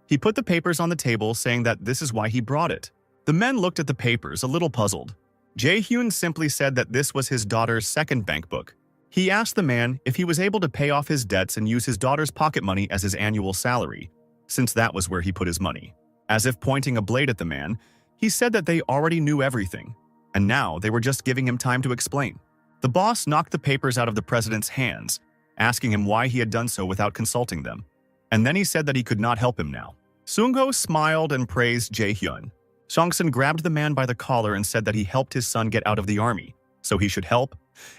He put the papers on the table, saying that this is why he brought it. The men looked at the papers, a little puzzled. Jae-hyun simply said that this was his daughter's second bank book. He asked the man if he was able to pay off his debts and use his daughter's pocket money as his annual salary, since that was where he put his money. As if pointing a blade at the man, he said that they already knew everything, and now they were just giving him time to explain. The boss knocked the papers out of the president's hands, asking him why he had done so without consulting them. And then he said that he could not help him now. Sung-ho smiled and praised Jae-hyun. Song-san grabbed the man by the collar and said that he helped his son get out of the army, so he should help,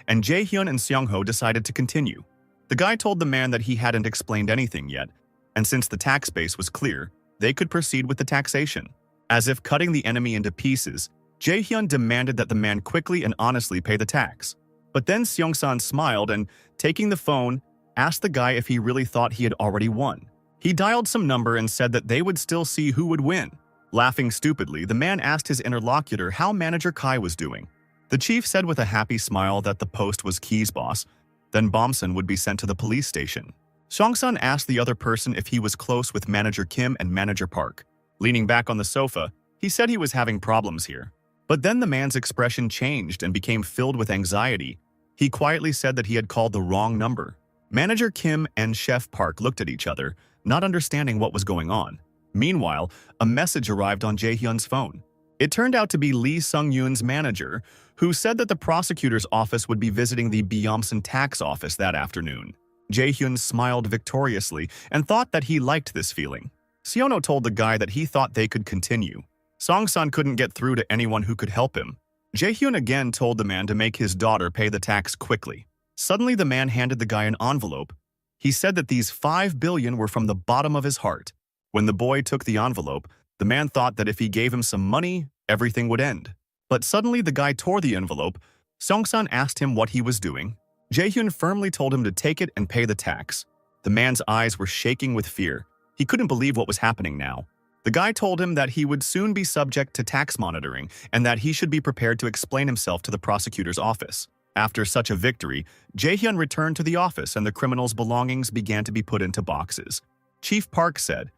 and Jae-hyun and Seong-ho decided to continue. The guy told the man that he hadn't explained anything yet, and since the tax base was clear, they could proceed with the taxation. As if cutting the enemy into pieces, Jae-hyun demanded that the man quickly and honestly pay the tax. But then Seong-san smiled and, taking the phone, asked the guy if he really thought he had already won. He dialed some number and said that they would still see who would win. Laughing stupidly, the man asked his interlocutor how Manager Kai was doing. The chief said with a happy smile that the post was Key's boss, then Bomson would be sent to the police station. Seong-san asked the other person if he was close with Manager Kim and Manager Park. Leaning back on the sofa, he said he was having problems here. But then the man's expression changed and became filled with anxiety. He quietly said that he had called the wrong number. Manager Kim and Chef Park looked at each other, not understanding what was going on. Meanwhile, a message arrived on Jae-hyun's phone. It turned out to be Lee Sung-yoon's manager, who said that the prosecutor's office would be visiting the Byomson tax office that afternoon. Jae-hyun smiled victoriously and thought that he liked this feeling. Seono told the guy that he thought they could continue. Song-san couldn't get through to anyone who could help him. Jae-hyun again told the man to make his daughter pay the tax quickly. Suddenly, the man handed the guy an envelope. He said that these 5 billion were from the bottom of his heart. When the boy took the envelope, the man thought that if he gave him some money, everything would end. But suddenly, the guy tore the envelope. Song-san asked him what he was doing. Jae-hyun firmly told him to take it and pay the tax. The man's eyes were shaking with fear. He couldn't believe what was happening now. The guy told him that he would soon be subject to tax monitoring and that he should be prepared to explain himself to the prosecutor's office. After such a victory, Jae-hyun returned to the office and the criminal's belongings began to be put into boxes. Chief Park said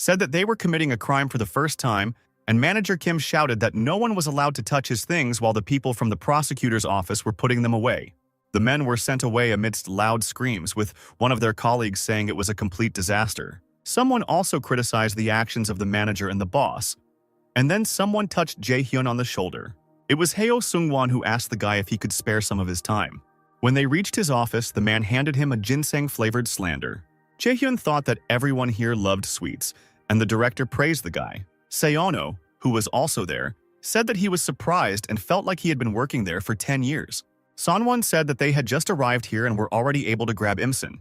that they were committing a crime for the first time, and Manager Kim shouted that no one was allowed to touch his things while the people from the prosecutor's office were putting them away. The men were sent away amidst loud screams, with one of their colleagues saying it was a complete disaster. Someone also criticized the actions of the manager and the boss, and then someone touched Jae-hyun on the shoulder. It was Heo Sung-won who asked the guy if he could spare some of his time. When they reached his office, the man handed him a ginseng-flavored slander. Jae-hyun thought that everyone here loved sweets, and the director praised the guy. Seono, who was also there, said that he was surprised and felt like he had been working there for 10 years. Sonwon said that they had just arrived here and were already able to grab Imson.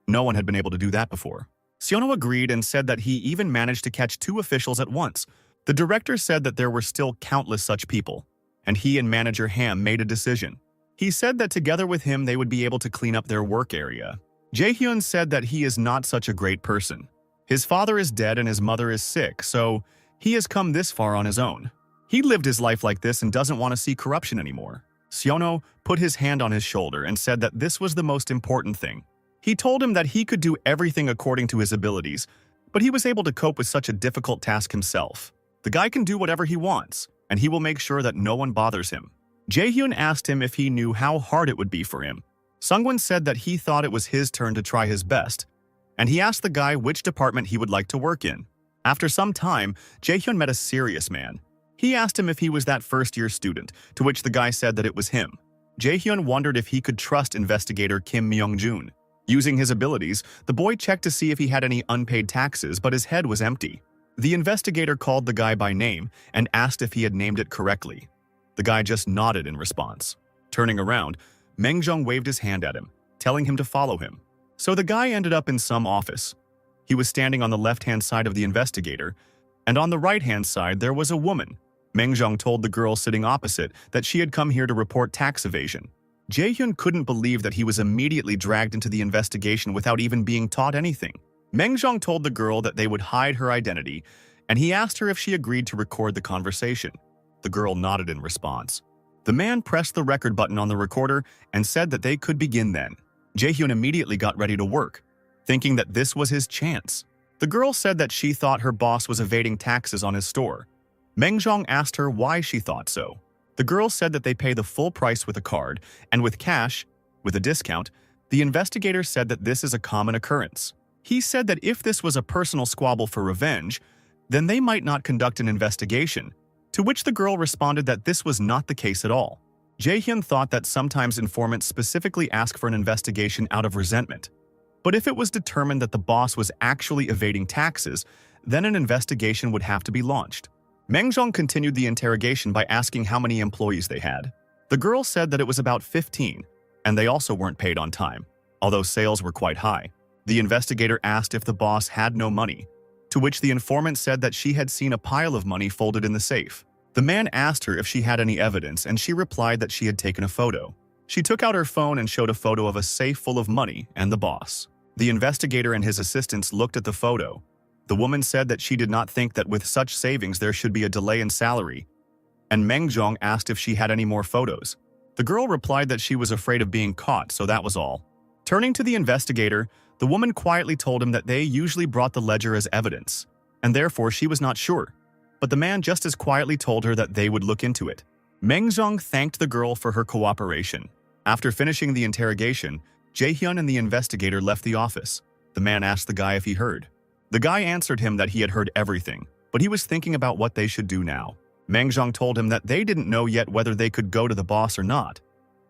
No one had been able to do that before. Seono agreed and said that he even managed to catch 2 officials at once. The director said that there were still countless such people. and he and manager Ham made a decision. He said that together with him they would be able to clean up their work area. Jae-hyun said that he is not such a great person. His father is dead and his mother is sick, so he has come this far on his own. He lived his life like this and doesn't want to see corruption anymore. Seono put his hand on his shoulder and said that this was the most important thing. He told him that he could do everything according to his abilities, but he was able to cope with such a difficult task himself. The guy can do whatever he wants, and he will make sure that no one bothers him. Jae-hyun asked him if he knew how hard it would be for him. Sungwon said that he thought it was his turn to try his best, and he asked the guy which department he would like to work in. After some time, Jae-hyun met a serious man. He asked him if he was that first-year student, to which the guy said that it was him. Jae-hyun wondered if he could trust investigator Kim Myung-jun. Using his abilities, the boy checked to see if he had any unpaid taxes, but his head was empty. The investigator called the guy by name and asked if he had named it correctly. The guy just nodded in response. Turning around, Meng Jung waved his hand at him, telling him to follow him. So the guy ended up in some office. He was standing on the left-hand side of the investigator, and on the right-hand side there was a woman. Meng Jung told the girl sitting opposite that she had come here to report tax evasion. Jae-hyun couldn't believe that he was immediately dragged into the investigation without even being taught anything. Meng Jung told the girl that they would hide her identity, and he asked her if she agreed to record the conversation. The girl nodded in response. The man pressed the record button on the recorder and said that they could begin then. Jae-hyun immediately got ready to work, thinking that this was his chance. The girl said that she thought her boss was evading taxes on his store. Meng Jung asked her why she thought so. The girl said that they pay the full price with a card, and with cash, with a discount. The investigator said that this is a common occurrence. He said that if this was a personal squabble for revenge, then they might not conduct an investigation, to which the girl responded that this was not the case at all. Jae-hyun thought that sometimes informants specifically ask for an investigation out of resentment. But if it was determined that the boss was actually evading taxes, then an investigation would have to be launched. Meng Jung continued the interrogation by asking how many employees they had. The girl said that it was about 15, and they also weren't paid on time, although sales were quite high. The investigator asked if the boss had no money, to which the informant said that she had seen a pile of money folded in the safe. The man asked her if she had any evidence, and she replied that she had taken a photo. She took out her phone and showed a photo of a safe full of money and the boss. The investigator and his assistants looked at the photo. The woman said that she did not think that with such savings there should be a delay in salary, and Meng Jung asked if she had any more photos. The girl replied that she was afraid of being caught, so that was all. Turning to the investigator, the woman quietly told him that they usually brought the ledger as evidence, and therefore she was not sure. But the man just as quietly told her that they would look into it. Meng Jung thanked the girl for her cooperation. After finishing the interrogation, Jae-hyun and the investigator left the office. The man asked the guy if he heard. The guy answered him that he had heard everything, but he was thinking about what they should do now. Meng Jung told him that they didn't know yet whether they could go to the boss or not,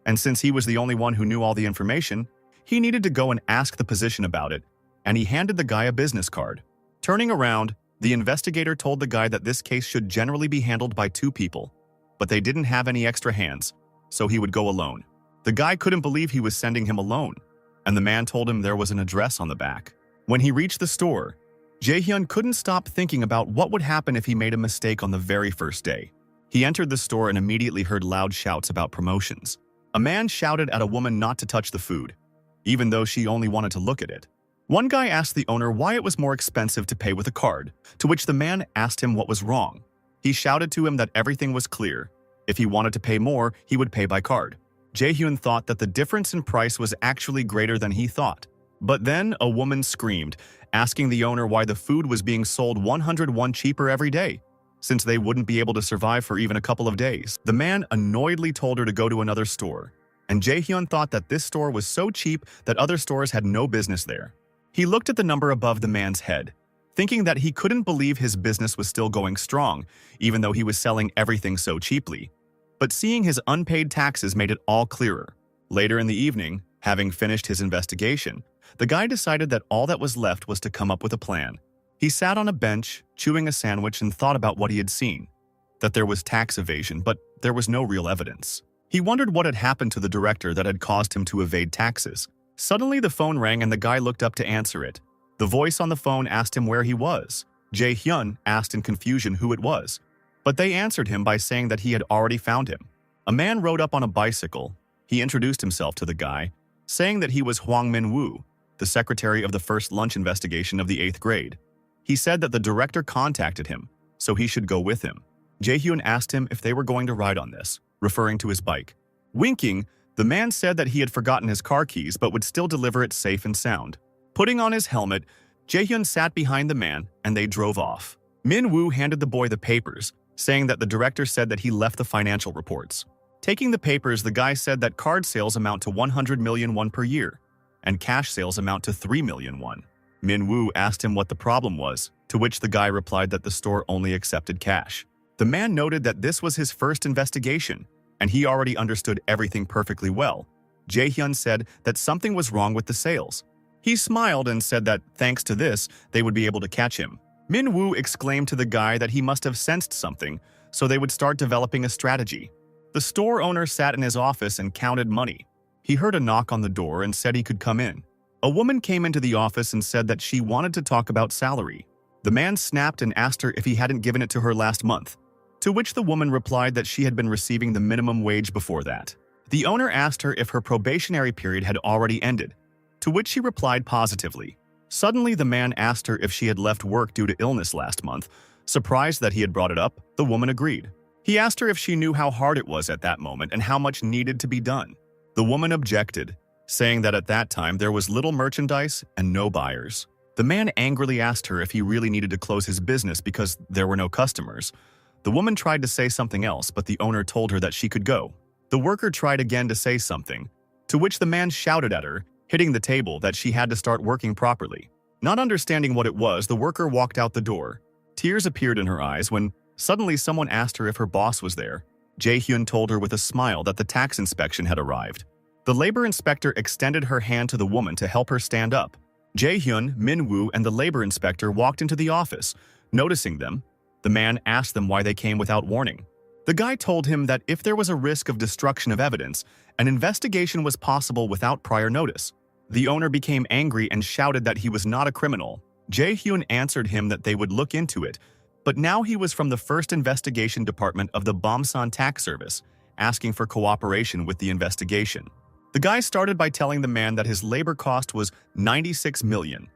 and since he was the only one who knew all the information, he needed to go and ask the position about it, and he handed the guy a business card. Turning around, the investigator told the guy that this case should generally be handled by 2 people, but they didn't have any extra hands, so he would go alone. The guy couldn't believe he was sending him alone, and the man told him there was an address on the back. When he reached the store, Jae-hyun couldn't stop thinking about what would happen if he made a mistake on the very first day. He entered the store and immediately heard loud shouts about promotions. A man shouted at a woman not to touch the food, even though she only wanted to look at it. One guy asked the owner why it was more expensive to pay with a card, to which the man asked him what was wrong. He shouted to him that everything was clear. If he wanted to pay more, he would pay by card. Jae-hyun thought that the difference in price was actually greater than he thought. But then a woman screamed, asking the owner why the food was being sold 101 cheaper every day, since they wouldn't be able to survive for even a couple of days. The man annoyedly told her to go to another store, and Jae-hyun thought that this store was so cheap that other stores had no business there. He looked at the number above the man's head, thinking that he couldn't believe his business was still going strong, even though he was selling everything so cheaply. But seeing his unpaid taxes made it all clearer. Later in the evening, having finished his investigation, the guy decided that all that was left was to come up with a plan. He sat on a bench, chewing a sandwich, and thought about what he had seen. That there was tax evasion, but there was no real evidence. He wondered what had happened to the director that had caused him to evade taxes. Suddenly the phone rang and the guy looked up to answer it. The voice on the phone asked him where he was. Jae-hyun asked in confusion who it was. But they answered him by saying that he had already found him. A man rode up on a bicycle. He introduced himself to the guy, saying that he was Huang Minwu, the secretary of the first lunch investigation of the 8th grade. He said that the director contacted him, so he should go with him. Jae-hyun asked him if they were going to ride on this, referring to his bike. Winking, the man said that he had forgotten his car keys but would still deliver it safe and sound. Putting on his helmet, Jae-hyun sat behind the man and they drove off. Min-woo handed the boy the papers, saying that the director said that he left the financial reports. Taking the papers, the guy said that card sales amount to 100 million won per year, and cash sales amount to 3 million won. Min-woo asked him what the problem was, to which the guy replied that the store only accepted cash. The man noted that this was his first investigation, and he already understood everything perfectly well. Jae-hyun said that something was wrong with the sales. He smiled and said that, thanks to this, they would be able to catch him. Min-woo exclaimed to the guy that he must have sensed something, so they would start developing a strategy. The store owner sat in his office and counted money. He heard a knock on the door and said he could come in. A woman came into the office and said that she wanted to talk about salary. The man snapped and asked her if he hadn't given it to her last month, to which the woman replied that she had been receiving the minimum wage before that. The owner asked her if her probationary period had already ended, to which she replied positively. Suddenly, the man asked her if she had left work due to illness last month. Surprised that he had brought it up, the woman agreed. He asked her if she knew how hard it was at that moment and how much needed to be done. The woman objected, saying that at that time there was little merchandise and no buyers. The man angrily asked her if he really needed to close his business because there were no customers. The woman tried to say something else, but the owner told her that she could go. The worker tried again to say something, to which the man shouted at her, hitting the table, that she had to start working properly. Not understanding what it was, the worker walked out the door. Tears appeared in her eyes when suddenly someone asked her if her boss was there. Jae-hyun told her with a smile that the tax inspection had arrived. The labor inspector extended her hand to the woman to help her stand up. Jae-hyun, Min-woo, and the labor inspector walked into the office. Noticing them, the man asked them why they came without warning. The guy told him that if there was a risk of destruction of evidence, an investigation was possible without prior notice. The owner became angry and shouted that he was not a criminal. Jae-hyun answered him that they would look into it, but now he was from the first investigation department of the Bomsan Tax Service, asking for cooperation with the investigation. The guy started by telling the man that his labor cost was 96 million,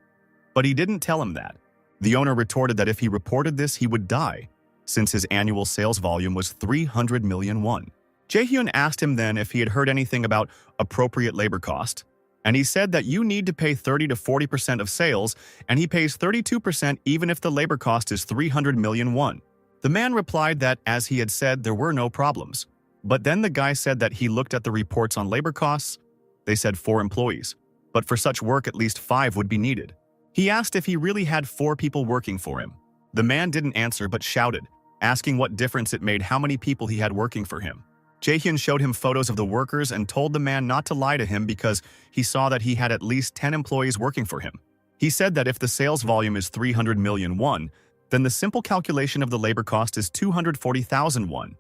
but he didn't tell him that. The owner retorted that if he reported this, he would die, since his annual sales volume was 300 million won. Jae-hyun asked him then if he had heard anything about appropriate labor cost, and he said that you need to pay 30 to 40% of sales, and he pays 32% even if the labor cost is 300 million won. The man replied that, as he had said, there were no problems. But then the guy said that he looked at the reports on labor costs. They said 4 employees, but for such work at least 5 would be needed. He asked if he really had 4 people working for him. The man didn't answer but shouted, asking what difference it made how many people he had working for him. Jae-hyun showed him photos of the workers and told the man not to lie to him because he saw that he had at least 10 employees working for him. He said that if the sales volume is 300 million won, then the simple calculation of the labor cost is 240,000 won.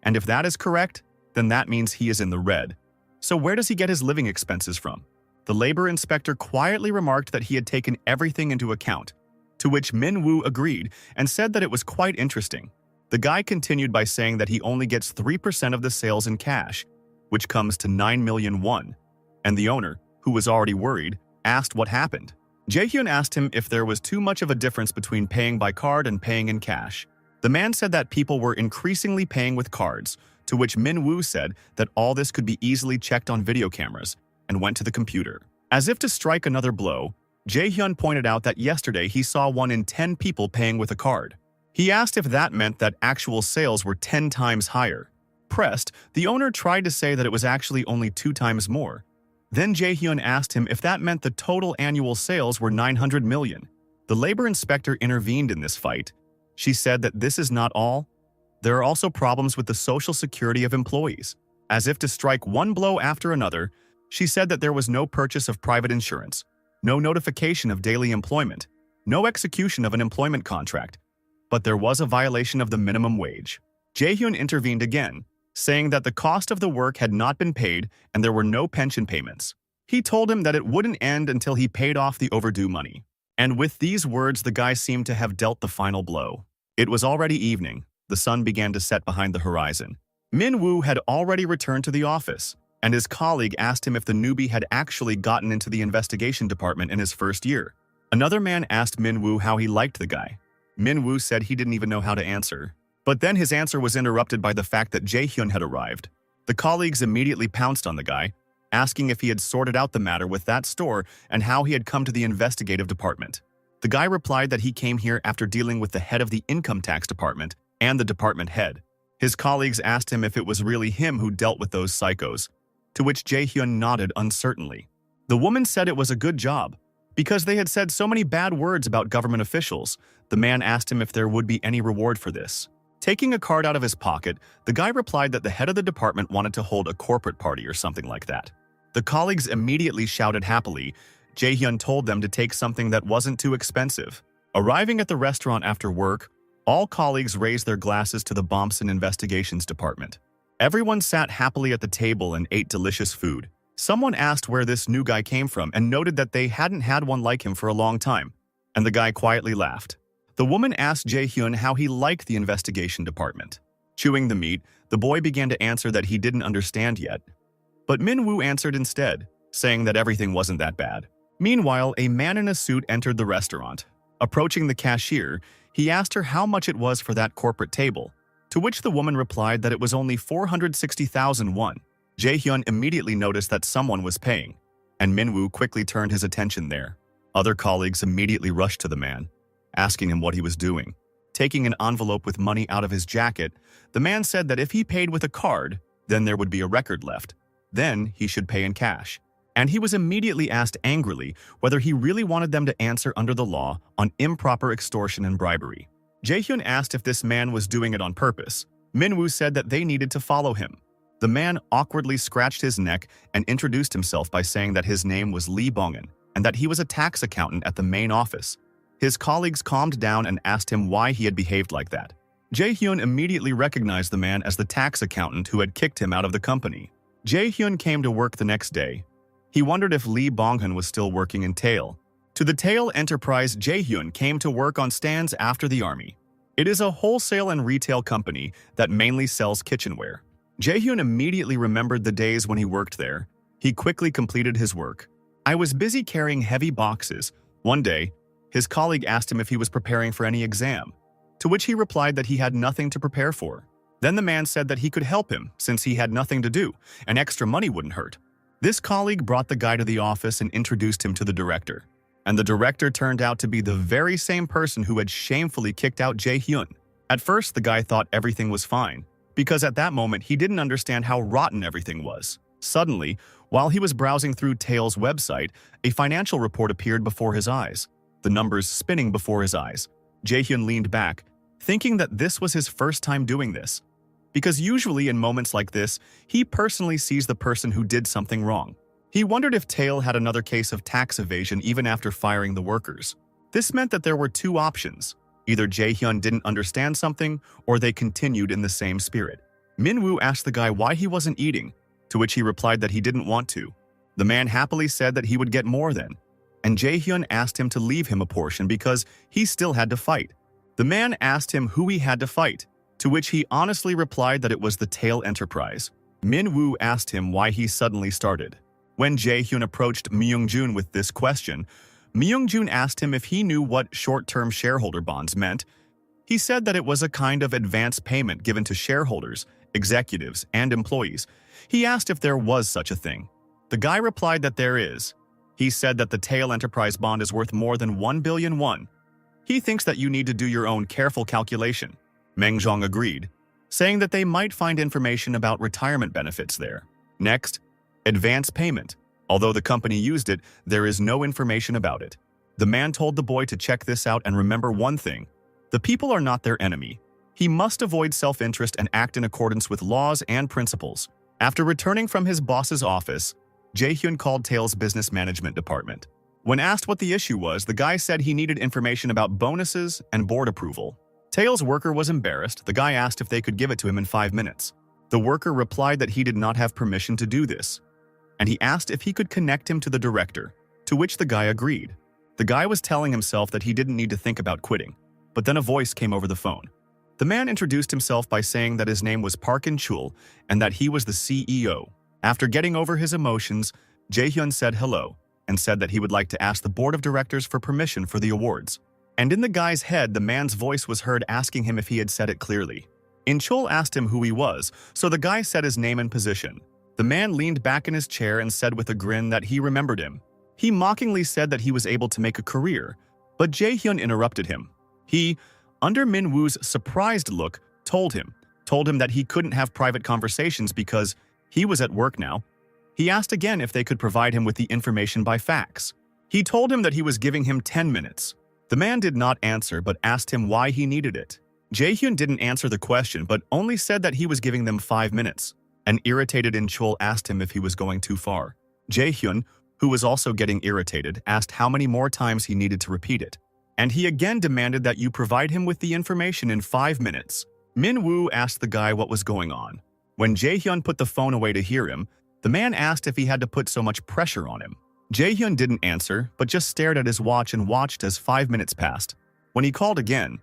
And if that is correct, then that means he is in the red. So where does he get his living expenses from? The labor inspector quietly remarked that he had taken everything into account, to which Min-woo agreed and said that it was quite interesting. The guy continued by saying that he only gets 3% of the sales in cash, which comes to 9 million won, and the owner, who was already worried, asked what happened. Jae-hyun asked him if there was too much of a difference between paying by card and paying in cash. The man said that people were increasingly paying with cards, to which Min-woo said that all this could be easily checked on video cameras, and went to the computer. As if to strike another blow, Jae-hyun pointed out that yesterday he saw 1 in 10 people paying with a card. He asked if that meant that actual sales were 10 times higher. Pressed, the owner tried to say that it was actually only 2 times more. Then Jae-hyun asked him if that meant the total annual sales were 900 million. The labor inspector intervened in this fight. She said that this is not all. There are also problems with the social security of employees. As if to strike one blow after another, she said that there was no purchase of private insurance, no notification of daily employment, no execution of an employment contract, but there was a violation of the minimum wage. Jae-hyun intervened again, saying that the cost of the work had not been paid and there were no pension payments. He told him that it wouldn't end until he paid off the overdue money. And with these words, the guy seemed to have dealt the final blow. It was already evening. the sun began to set behind the horizon. Min-woo had already returned to the office, and his colleague asked him if the newbie had actually gotten into the investigation department in his first year. Another man asked Min-woo how he liked the guy. Min-woo said he didn't even know how to answer. But then his answer was interrupted by the fact that Jae-hyun had arrived. The colleagues immediately pounced on the guy, asking if he had sorted out the matter with that store and how he had come to the investigative department. The guy replied that he came here after dealing with the head of the income tax department and the department head. His colleagues asked him if it was really him who dealt with those psychos, to which Jae-hyun nodded uncertainly. The woman said it was a good job. Because they had said so many bad words about government officials, the man asked him if there would be any reward for this. Taking a card out of his pocket, the guy replied that the head of the department wanted to hold a corporate party or something like that. The colleagues immediately shouted happily. Jae-hyun told them to take something that wasn't too expensive. Arriving at the restaurant after work, all colleagues raised their glasses to the Bompson Investigations Department. Everyone sat happily at the table and ate delicious food. Someone asked where this new guy came from and noted that they hadn't had one like him for a long time, and the guy quietly laughed. The woman asked Jae-hyun how he liked the investigation department. Chewing the meat, the boy began to answer that he didn't understand yet. But Min-woo answered instead, saying that everything wasn't that bad. Meanwhile, a man in a suit entered the restaurant. Approaching the cashier, he asked her how much it was for that corporate table, to which the woman replied that it was only 460,000 won. Jae-hyun immediately noticed that someone was paying, and Min-woo quickly turned his attention there. Other colleagues immediately rushed to the man, asking him what he was doing. Taking an envelope with money out of his jacket, the man said that if he paid with a card, then there would be a record left. Then he should pay in cash. And he was immediately asked angrily whether he really wanted them to answer under the law on improper extortion and bribery. Jae-hyun asked if this man was doing it on purpose. Min-woo said that they needed to follow him. The man awkwardly scratched his neck and introduced himself by saying that his name was Lee Bong-eun and that he was a tax accountant at the main office. His colleagues calmed down and asked him why he had behaved like that. Jae-hyun immediately recognized the man as the tax accountant who had kicked him out of the company. Jae-hyun came to work the next day. He wondered if Lee Bong-eun was still working in Tail. To the Tail Enterprise, Jae-hyun came to work on stands after the army. It is a wholesale and retail company that mainly sells kitchenware. Jae-hyun immediately remembered the days when he worked there. He quickly completed his work. I was busy carrying heavy boxes. One day, his colleague asked him if he was preparing for any exam, to which he replied that he had nothing to prepare for. Then the man said that he could help him since he had nothing to do, and extra money wouldn't hurt. This colleague brought the guy to the office and introduced him to the director. And the director turned out to be the very same person who had shamefully kicked out Jae-hyun. At first, the guy thought everything was fine, because at that moment he didn't understand how rotten everything was. Suddenly, while he was browsing through Tail's website, a financial report appeared before his eyes, the numbers spinning before his eyes. Jae-hyun leaned back, thinking that this was his first time doing this. Because usually in moments like this, he personally sees the person who did something wrong. He wondered if Tail had another case of tax evasion even after firing the workers. This meant that there were two options. Either Jae-hyun didn't understand something, or they continued in the same spirit. Min-woo asked the guy why he wasn't eating, to which he replied that he didn't want to. The man happily said that he would get more then, and Jae-hyun asked him to leave him a portion because he still had to fight. The man asked him who he had to fight, to which he honestly replied that it was the Tail Enterprise. Min-woo asked him why he suddenly started. When Jae-hyun approached Myung-jun with this question, Myung-jun asked him if he knew what short-term shareholder bonds meant. He said that it was a kind of advance payment given to shareholders, executives, and employees. He asked if there was such a thing. The guy replied that there is. He said that the Tail Enterprise bond is worth more than 1 billion won. He thinks that you need to do your own careful calculation. Meng-jong agreed, saying that they might find information about retirement benefits there. Next, advance payment. Although the company used it, there is no information about it. The man told the boy to check this out and remember one thing. The people are not their enemy. He must avoid self-interest and act in accordance with laws and principles. After returning from his boss's office, Jae-hyun called Tail's business management department. When asked what the issue was, the guy said he needed information about bonuses and board approval. Tail's worker was embarrassed. The guy asked if they could give it to him in 5 minutes. The worker replied that he did not have permission to do this, and he asked if he could connect him to the director, to which the guy agreed. The guy was telling himself that he didn't need to think about quitting, but then a voice came over the phone. The man introduced himself by saying that his name was Park In-chul and that he was the CEO. After getting over his emotions, Jae-hyun said hello and said that he would like to ask the board of directors for permission for the awards. And in the guy's head, the man's voice was heard asking him if he had said it clearly. In-chul asked him who he was, so the guy said his name and position. The man leaned back in his chair and said with a grin that he remembered him. He mockingly said that he was able to make a career, but Jae-hyun interrupted him. He, under Min-woo's surprised look, told him that he couldn't have private conversations because he was at work now. He asked again if they could provide him with the information by fax. He told him that he was giving him 10 minutes. The man did not answer but asked him why he needed it. Jae-hyun didn't answer the question but only said that he was giving them 5 minutes. An irritated In-chul asked him if he was going too far. Jae-hyun, who was also getting irritated, asked how many more times he needed to repeat it. And he again demanded that you provide him with the information in 5 minutes. Min-woo asked the guy what was going on. When Jae-hyun put the phone away to hear him, the man asked if he had to put so much pressure on him. Jae-hyun didn't answer, but just stared at his watch and watched as 5 minutes passed. When he called again,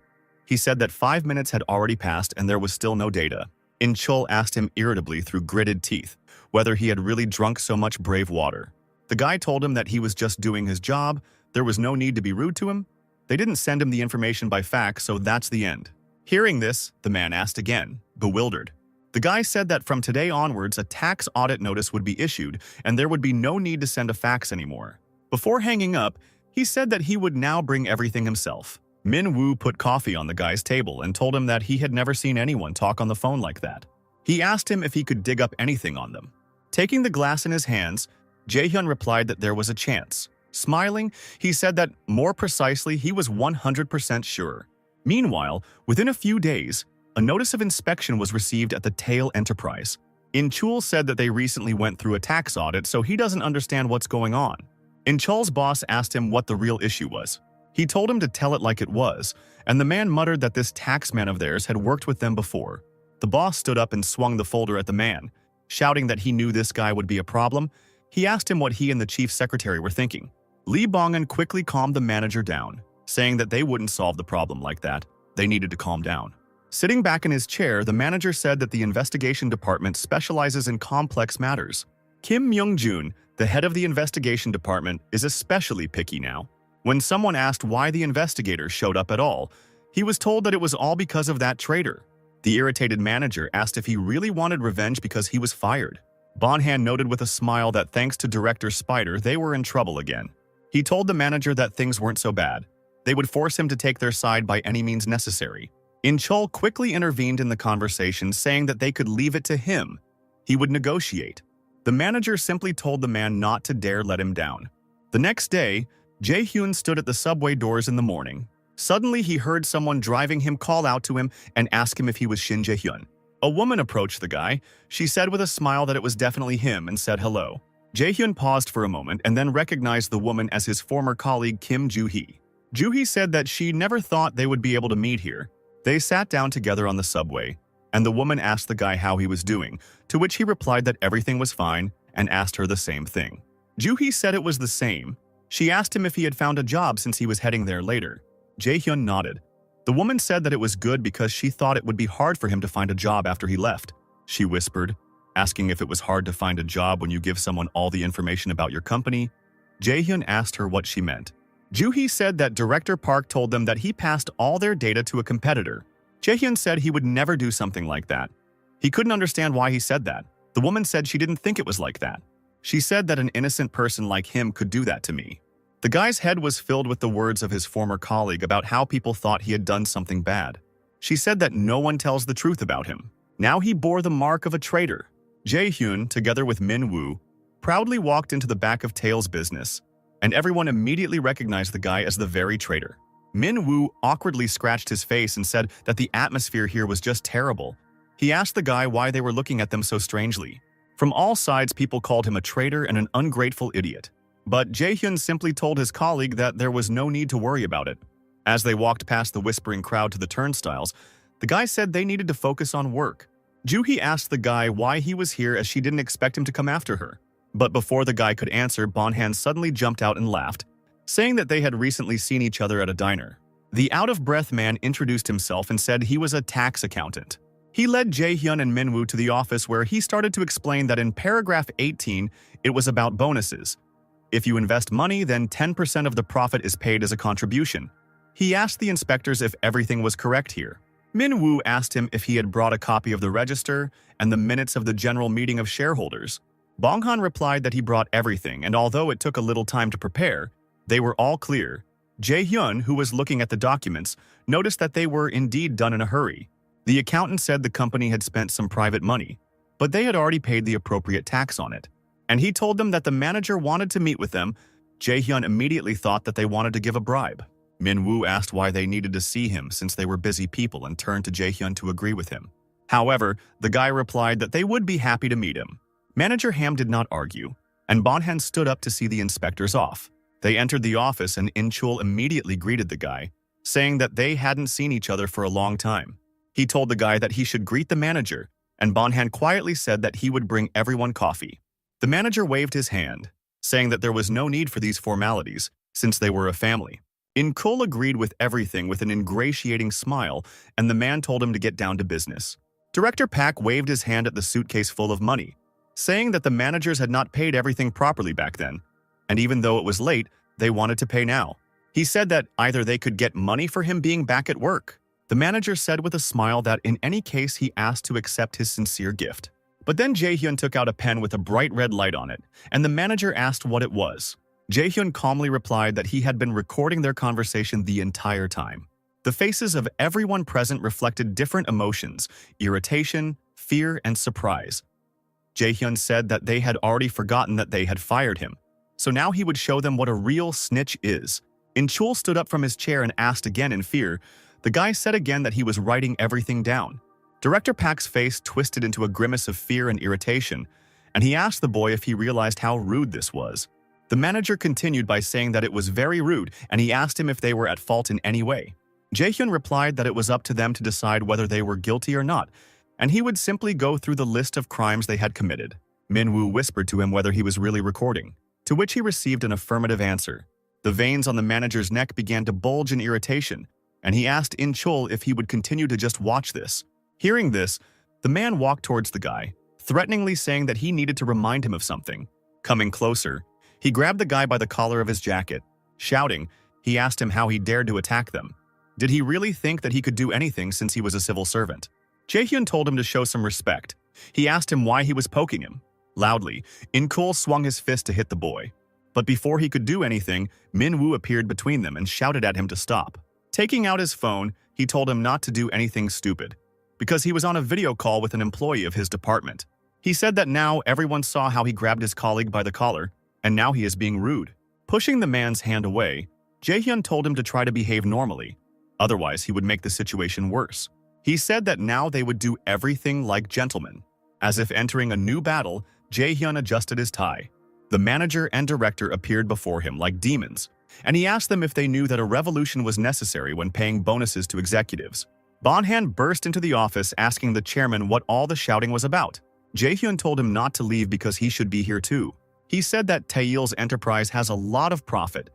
he said that 5 minutes had already passed and there was still no data. In-chul asked him irritably through gritted teeth whether he had really drunk so much brave water. The guy told him that he was just doing his job, there was no need to be rude to him. They didn't send him the information by fax, so that's the end. Hearing this, the man asked again, bewildered. The guy said that from today onwards, a tax audit notice would be issued and there would be no need to send a fax anymore. Before hanging up, he said that he would now bring everything himself. Min-woo put coffee on the guy's table and told him that he had never seen anyone talk on the phone like that. He asked him if he could dig up anything on them. Taking the glass in his hands, Jae-hyun replied that there was a chance. Smiling, he said that, more precisely, he was 100% sure. Meanwhile, within a few days, a notice of inspection was received at the Tail Enterprise. In-chul said that they recently went through a tax audit, so he doesn't understand what's going on. In-chul's boss asked him what the real issue was. He told him to tell it like it was, and the man muttered that this taxman of theirs had worked with them before. The boss stood up and swung the folder at the man, shouting that he knew this guy would be a problem. He asked him what he and the chief secretary were thinking. Lee Bong-eun quickly calmed the manager down, saying that they wouldn't solve the problem like that. They needed to calm down. Sitting back in his chair, the manager said that the investigation department specializes in complex matters. Kim Myung-jun, the head of the investigation department, is especially picky now. When someone asked why the investigator showed up at all, he was told that it was all because of that traitor. The irritated manager asked if he really wanted revenge because he was fired. Bonhan noted with a smile that thanks to Director Spider, they were in trouble again. He told the manager that things weren't so bad. They would force him to take their side by any means necessary. In-chul quickly intervened in the conversation, saying that they could leave it to him. He would negotiate. The manager simply told the man not to dare let him down. The next day, Jae-hyun stood at the subway doors in the morning. Suddenly, he heard someone driving him call out to him and ask him if he was Shin Jae-hyun. A woman approached the guy. She said with a smile that it was definitely him and said hello. Jae-hyun paused for a moment and then recognized the woman as his former colleague Kim Joo-hee. Joo-hee said that she never thought they would be able to meet here. They sat down together on the subway, and the woman asked the guy how he was doing, to which he replied that everything was fine and asked her the same thing. Joo-hee said it was the same. She asked him if he had found a job since he was heading there later. Jae-hyun nodded. The woman said that it was good because she thought it would be hard for him to find a job after he left. She whispered, asking if it was hard to find a job when you give someone all the information about your company. Jae-hyun asked her what she meant. Joo-hee said that Director Park told them that he passed all their data to a competitor. Jae-hyun said he would never do something like that. He couldn't understand why he said that. The woman said she didn't think it was like that. She said that an innocent person like him could do that to me. The guy's head was filled with the words of his former colleague about how people thought he had done something bad. She said that no one tells the truth about him. Now he bore the mark of a traitor. Jae-hyun, together with Min-woo, proudly walked into the back of Tail's business, and everyone immediately recognized the guy as the very traitor. Min-woo awkwardly scratched his face and said that the atmosphere here was just terrible. He asked the guy why they were looking at them so strangely. From all sides, people called him a traitor and an ungrateful idiot. But Jae-hyun simply told his colleague that there was no need to worry about it. As they walked past the whispering crowd to the turnstiles, the guy said they needed to focus on work. Joo-hee asked the guy why he was here as she didn't expect him to come after her. But before the guy could answer, Bonhan suddenly jumped out and laughed, saying that they had recently seen each other at a diner. The out-of-breath man introduced himself and said he was a tax accountant. He led Jae-hyun and Minwoo to the office where he started to explain that in paragraph 18, it was about bonuses. If you invest money, then 10% of the profit is paid as a contribution. He asked the inspectors if everything was correct here. Minwoo asked him if he had brought a copy of the register and the minutes of the general meeting of shareholders. Bonghan replied that he brought everything, and although it took a little time to prepare, they were all clear. Jae-hyun, who was looking at the documents, noticed that they were indeed done in a hurry. The accountant said the company had spent some private money, but they had already paid the appropriate tax on it. And he told them that the manager wanted to meet with them. Jae-hyun immediately thought that they wanted to give a bribe. Minwoo asked why they needed to see him since they were busy people and turned to Jae-hyun to agree with him. However, the guy replied that they would be happy to meet him. Manager Ham did not argue, and Bonhan stood up to see the inspectors off. They entered the office and In-chul immediately greeted the guy, saying that they hadn't seen each other for a long time. He told the guy that he should greet the manager, and Bonhan quietly said that he would bring everyone coffee. The manager waved his hand, saying that there was no need for these formalities, since they were a family. In-chul agreed with everything with an ingratiating smile, and the man told him to get down to business. Director Pak waved his hand at the suitcase full of money, saying that the managers had not paid everything properly back then, and even though it was late, they wanted to pay now. He said that either they could get money for him being back at work. The manager said with a smile that in any case he asked to accept his sincere gift. But then Jae-hyun took out a pen with a bright red light on it, and the manager asked what it was. Jae-hyun calmly replied that he had been recording their conversation the entire time. The faces of everyone present reflected different emotions: irritation, fear, and surprise. Jae-hyun said that they had already forgotten that they had fired him, so now he would show them what a real snitch is. In-chul stood up from his chair and asked again in fear. The guy said again that he was writing everything down. Director Pak's face twisted into a grimace of fear and irritation, and he asked the boy if he realized how rude this was. The manager continued by saying that it was very rude, and he asked him if they were at fault in any way. Jae-hyun replied that it was up to them to decide whether they were guilty or not, and he would simply go through the list of crimes they had committed. Minwoo whispered to him whether he was really recording, to which he received an affirmative answer. The veins on the manager's neck began to bulge in irritation, and he asked In-chul if he would continue to just watch this. Hearing this, the man walked towards the guy, threateningly saying that he needed to remind him of something. Coming closer, he grabbed the guy by the collar of his jacket. Shouting, he asked him how he dared to attack them. Did he really think that he could do anything since he was a civil servant? Jae-hyun told him to show some respect. He asked him why he was poking him. Loudly, In-chul swung his fist to hit the boy. But before he could do anything, Minwoo appeared between them and shouted at him to stop. Taking out his phone, he told him not to do anything stupid, because he was on a video call with an employee of his department. He said that now everyone saw how he grabbed his colleague by the collar, and now he is being rude. Pushing the man's hand away, Jae-hyun told him to try to behave normally, otherwise he would make the situation worse. He said that now they would do everything like gentlemen. As if entering a new battle, Jae-hyun adjusted his tie. The manager and director appeared before him like demons, and he asked them if they knew that a revolution was necessary when paying bonuses to executives. Bonhan burst into the office asking the chairman what all the shouting was about. Jae-hyun told him not to leave because he should be here too. He said that Taeil's enterprise has a lot of profit.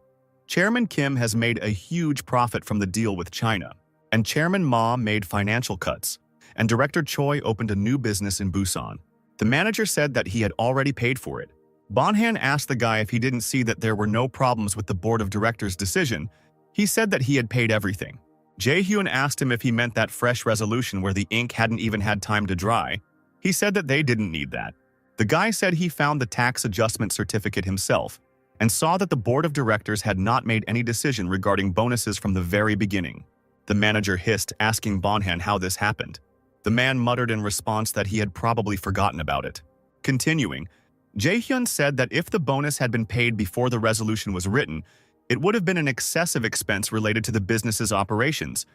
Chairman Kim has made a huge profit from the deal with China, and Chairman Ma made financial cuts, and Director Choi opened a new business in Busan. The manager said that he had already paid for it. Bonhan asked the guy if he didn't see that there were no problems with the board of directors' decision. He said that he had paid everything. Jae-hyun asked him if he meant that fresh resolution where the ink hadn't even had time to dry. He said that they didn't need that. The guy said he found the tax adjustment certificate himself and saw that the board of directors had not made any decision regarding bonuses from the very beginning. The manager hissed, asking Bonhan how this happened. The man muttered in response that he had probably forgotten about it. Continuing, Jae-hyun said that if the bonus had been paid before the resolution was written, it would have been an excessive expense related to the business's operations,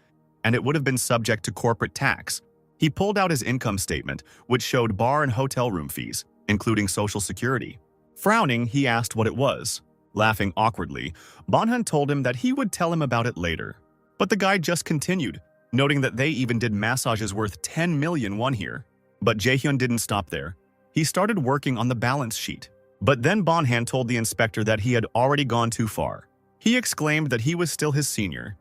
and it would have been subject to corporate tax. He pulled out his income statement, which showed bar and hotel room fees, including Social Security. Frowning, he asked what it was. Laughing awkwardly, Bonhan told him that he would tell him about it later. But the guy just continued, noting that they even did massages worth 10 million won here. But Jae-hyun didn't stop there. He started working on the balance sheet. But then Bonhan told the inspector that he had already gone too far. He exclaimed that he was still his senior,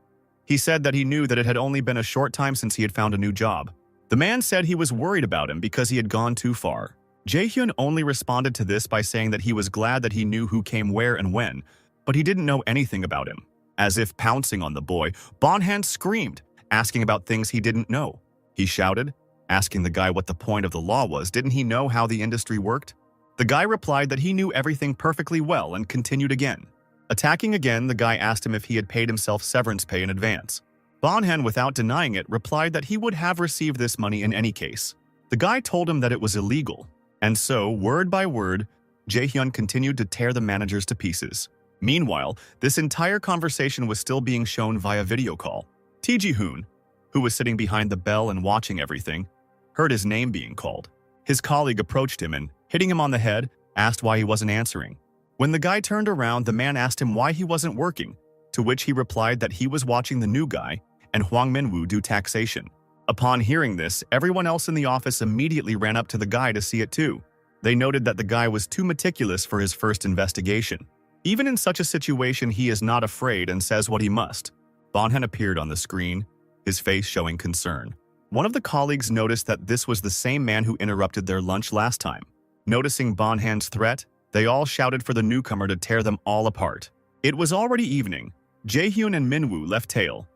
He said that he knew that it had only been a short time since he had found a new job. The man said he was worried about him because he had gone too far. Jae-hyun only responded to this by saying that he was glad that he knew who came where and when, but he didn't know anything about him. As if pouncing on the boy, Bonhan screamed, asking about things he didn't know. He shouted, asking the guy what the point of the law was. Didn't he know how the industry worked? The guy replied that he knew everything perfectly well and continued again. Attacking again, the guy asked him if he had paid himself severance pay in advance. Bonhan, without denying it, replied that he would have received this money in any case. The guy told him that it was illegal. And so, word by word, Jae-hyun continued to tear the managers to pieces. Meanwhile, this entire conversation was still being shown via video call. Ji-hoon, who was sitting behind the bell and watching everything, heard his name being called. His colleague approached him and, hitting him on the head, asked why he wasn't answering. When the guy turned around, the man asked him why he wasn't working, to which he replied that he was watching the new guy and Hwang Min-woo do taxation. Upon hearing this, everyone else in the office immediately ran up to the guy to see it too. They noted that the guy was too meticulous for his first investigation. Even in such a situation, he is not afraid and says what he must. Bonhan appeared on the screen, his face showing concern. One of the colleagues noticed that this was the same man who interrupted their lunch last time. Noticing Bonhan's threat, they all shouted for the newcomer to tear them all apart. It was already evening. Jae-hyun and Min-woo left tail.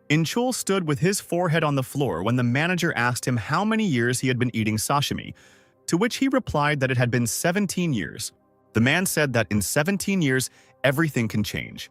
In-chul stood with his forehead on the floor when the manager asked him how many years he had been eating sashimi, to which he replied that it had been 17 years. The man said that in 17 years, everything can change.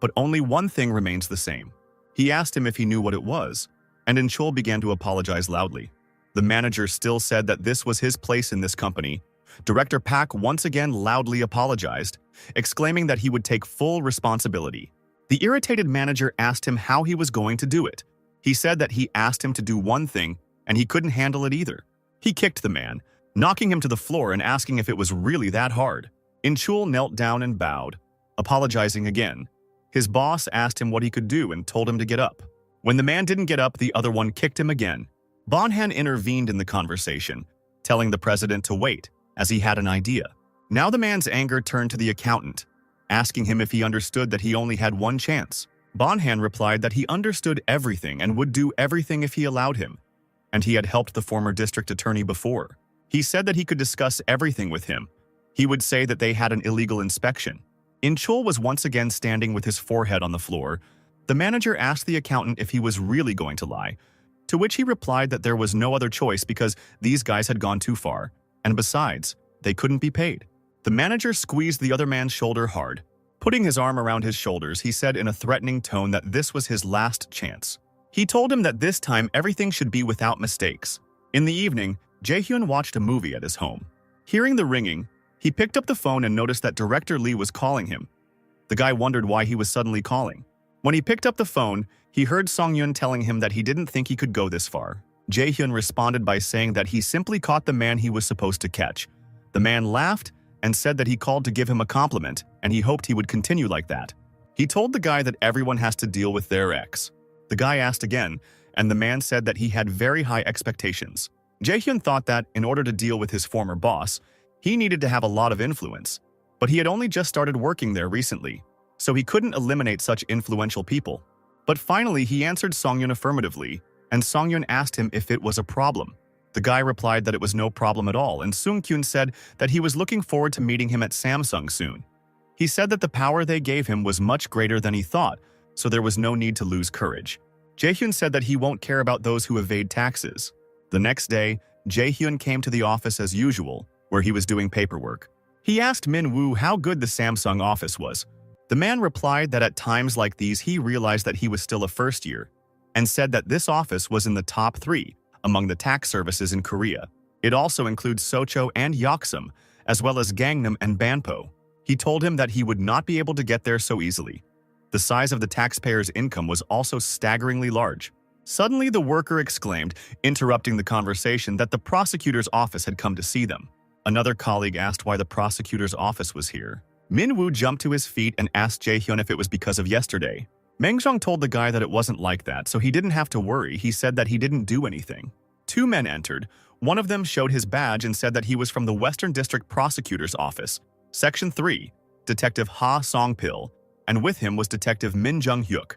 But only one thing remains the same. He asked him if he knew what it was, and In-chul began to apologize loudly. The manager still said that this was his place in this company. Director Park once again loudly apologized, exclaiming that he would take full responsibility. The irritated manager asked him how he was going to do it. He said that he asked him to do one thing, and he couldn't handle it either. He kicked the man, knocking him to the floor and asking if it was really that hard. In-chul knelt down and bowed, apologizing again. His boss asked him what he could do and told him to get up. When the man didn't get up, the other one kicked him again. Bonhan intervened in the conversation, telling the president to wait, as he had an idea. Now the man's anger turned to the accountant, asking him if he understood that he only had one chance. Bonhan replied that he understood everything and would do everything if he allowed him, and he had helped the former district attorney before. He said that he could discuss everything with him. He would say that they had an illegal inspection. In-chul was once again standing with his forehead on the floor. The manager asked the accountant if he was really going to lie, to which he replied that there was no other choice because these guys had gone too far, and besides, they couldn't be paid. The manager squeezed the other man's shoulder hard. Putting his arm around his shoulders, he said in a threatening tone that this was his last chance. He told him that this time everything should be without mistakes. In the evening, Jae-hyun watched a movie at his home. Hearing the ringing, he picked up the phone and noticed that Director Lee was calling him. The guy wondered why he was suddenly calling. When he picked up the phone, he heard Song-yun telling him that he didn't think he could go this far. Jae-hyun responded by saying that he simply caught the man he was supposed to catch. The man laughed and said that he called to give him a compliment, and he hoped he would continue like that. He told the guy that everyone has to deal with their ex. The guy asked again, and the man said that he had very high expectations. Jae-hyun thought that, in order to deal with his former boss, he needed to have a lot of influence, but he had only just started working there recently, so he couldn't eliminate such influential people. But finally, he answered Song-yun affirmatively, and Song-yun asked him if it was a problem. The guy replied that it was no problem at all, and Sung-kyun said that he was looking forward to meeting him at Samsung soon. He said that the power they gave him was much greater than he thought, so there was no need to lose courage. Jae-hyun said that he won't care about those who evade taxes. The next day, Jae-hyun came to the office as usual, where he was doing paperwork. He asked Min-woo how good the Samsung office was. The man replied that at times like these he realized that he was still a first year, and said that this office was in the top 3 among the tax services in Korea. It also includes Socho and Yeoksum, as well as Gangnam and Banpo. He told him that he would not be able to get there so easily. The size of the taxpayer's income was also staggeringly large. Suddenly, the worker exclaimed, interrupting the conversation, that the prosecutor's office had come to see them. Another colleague asked why the prosecutor's office was here. Min-woo jumped to his feet and asked Jae-hyun if it was because of yesterday. Meng-jong told the guy that it wasn't like that, so he didn't have to worry. He said that he didn't do anything. 2 men entered. One of them showed his badge and said that he was from the Western District Prosecutor's Office, Section 3, Detective Ha Song-pil, and with him was Detective Min Jung-hyuk.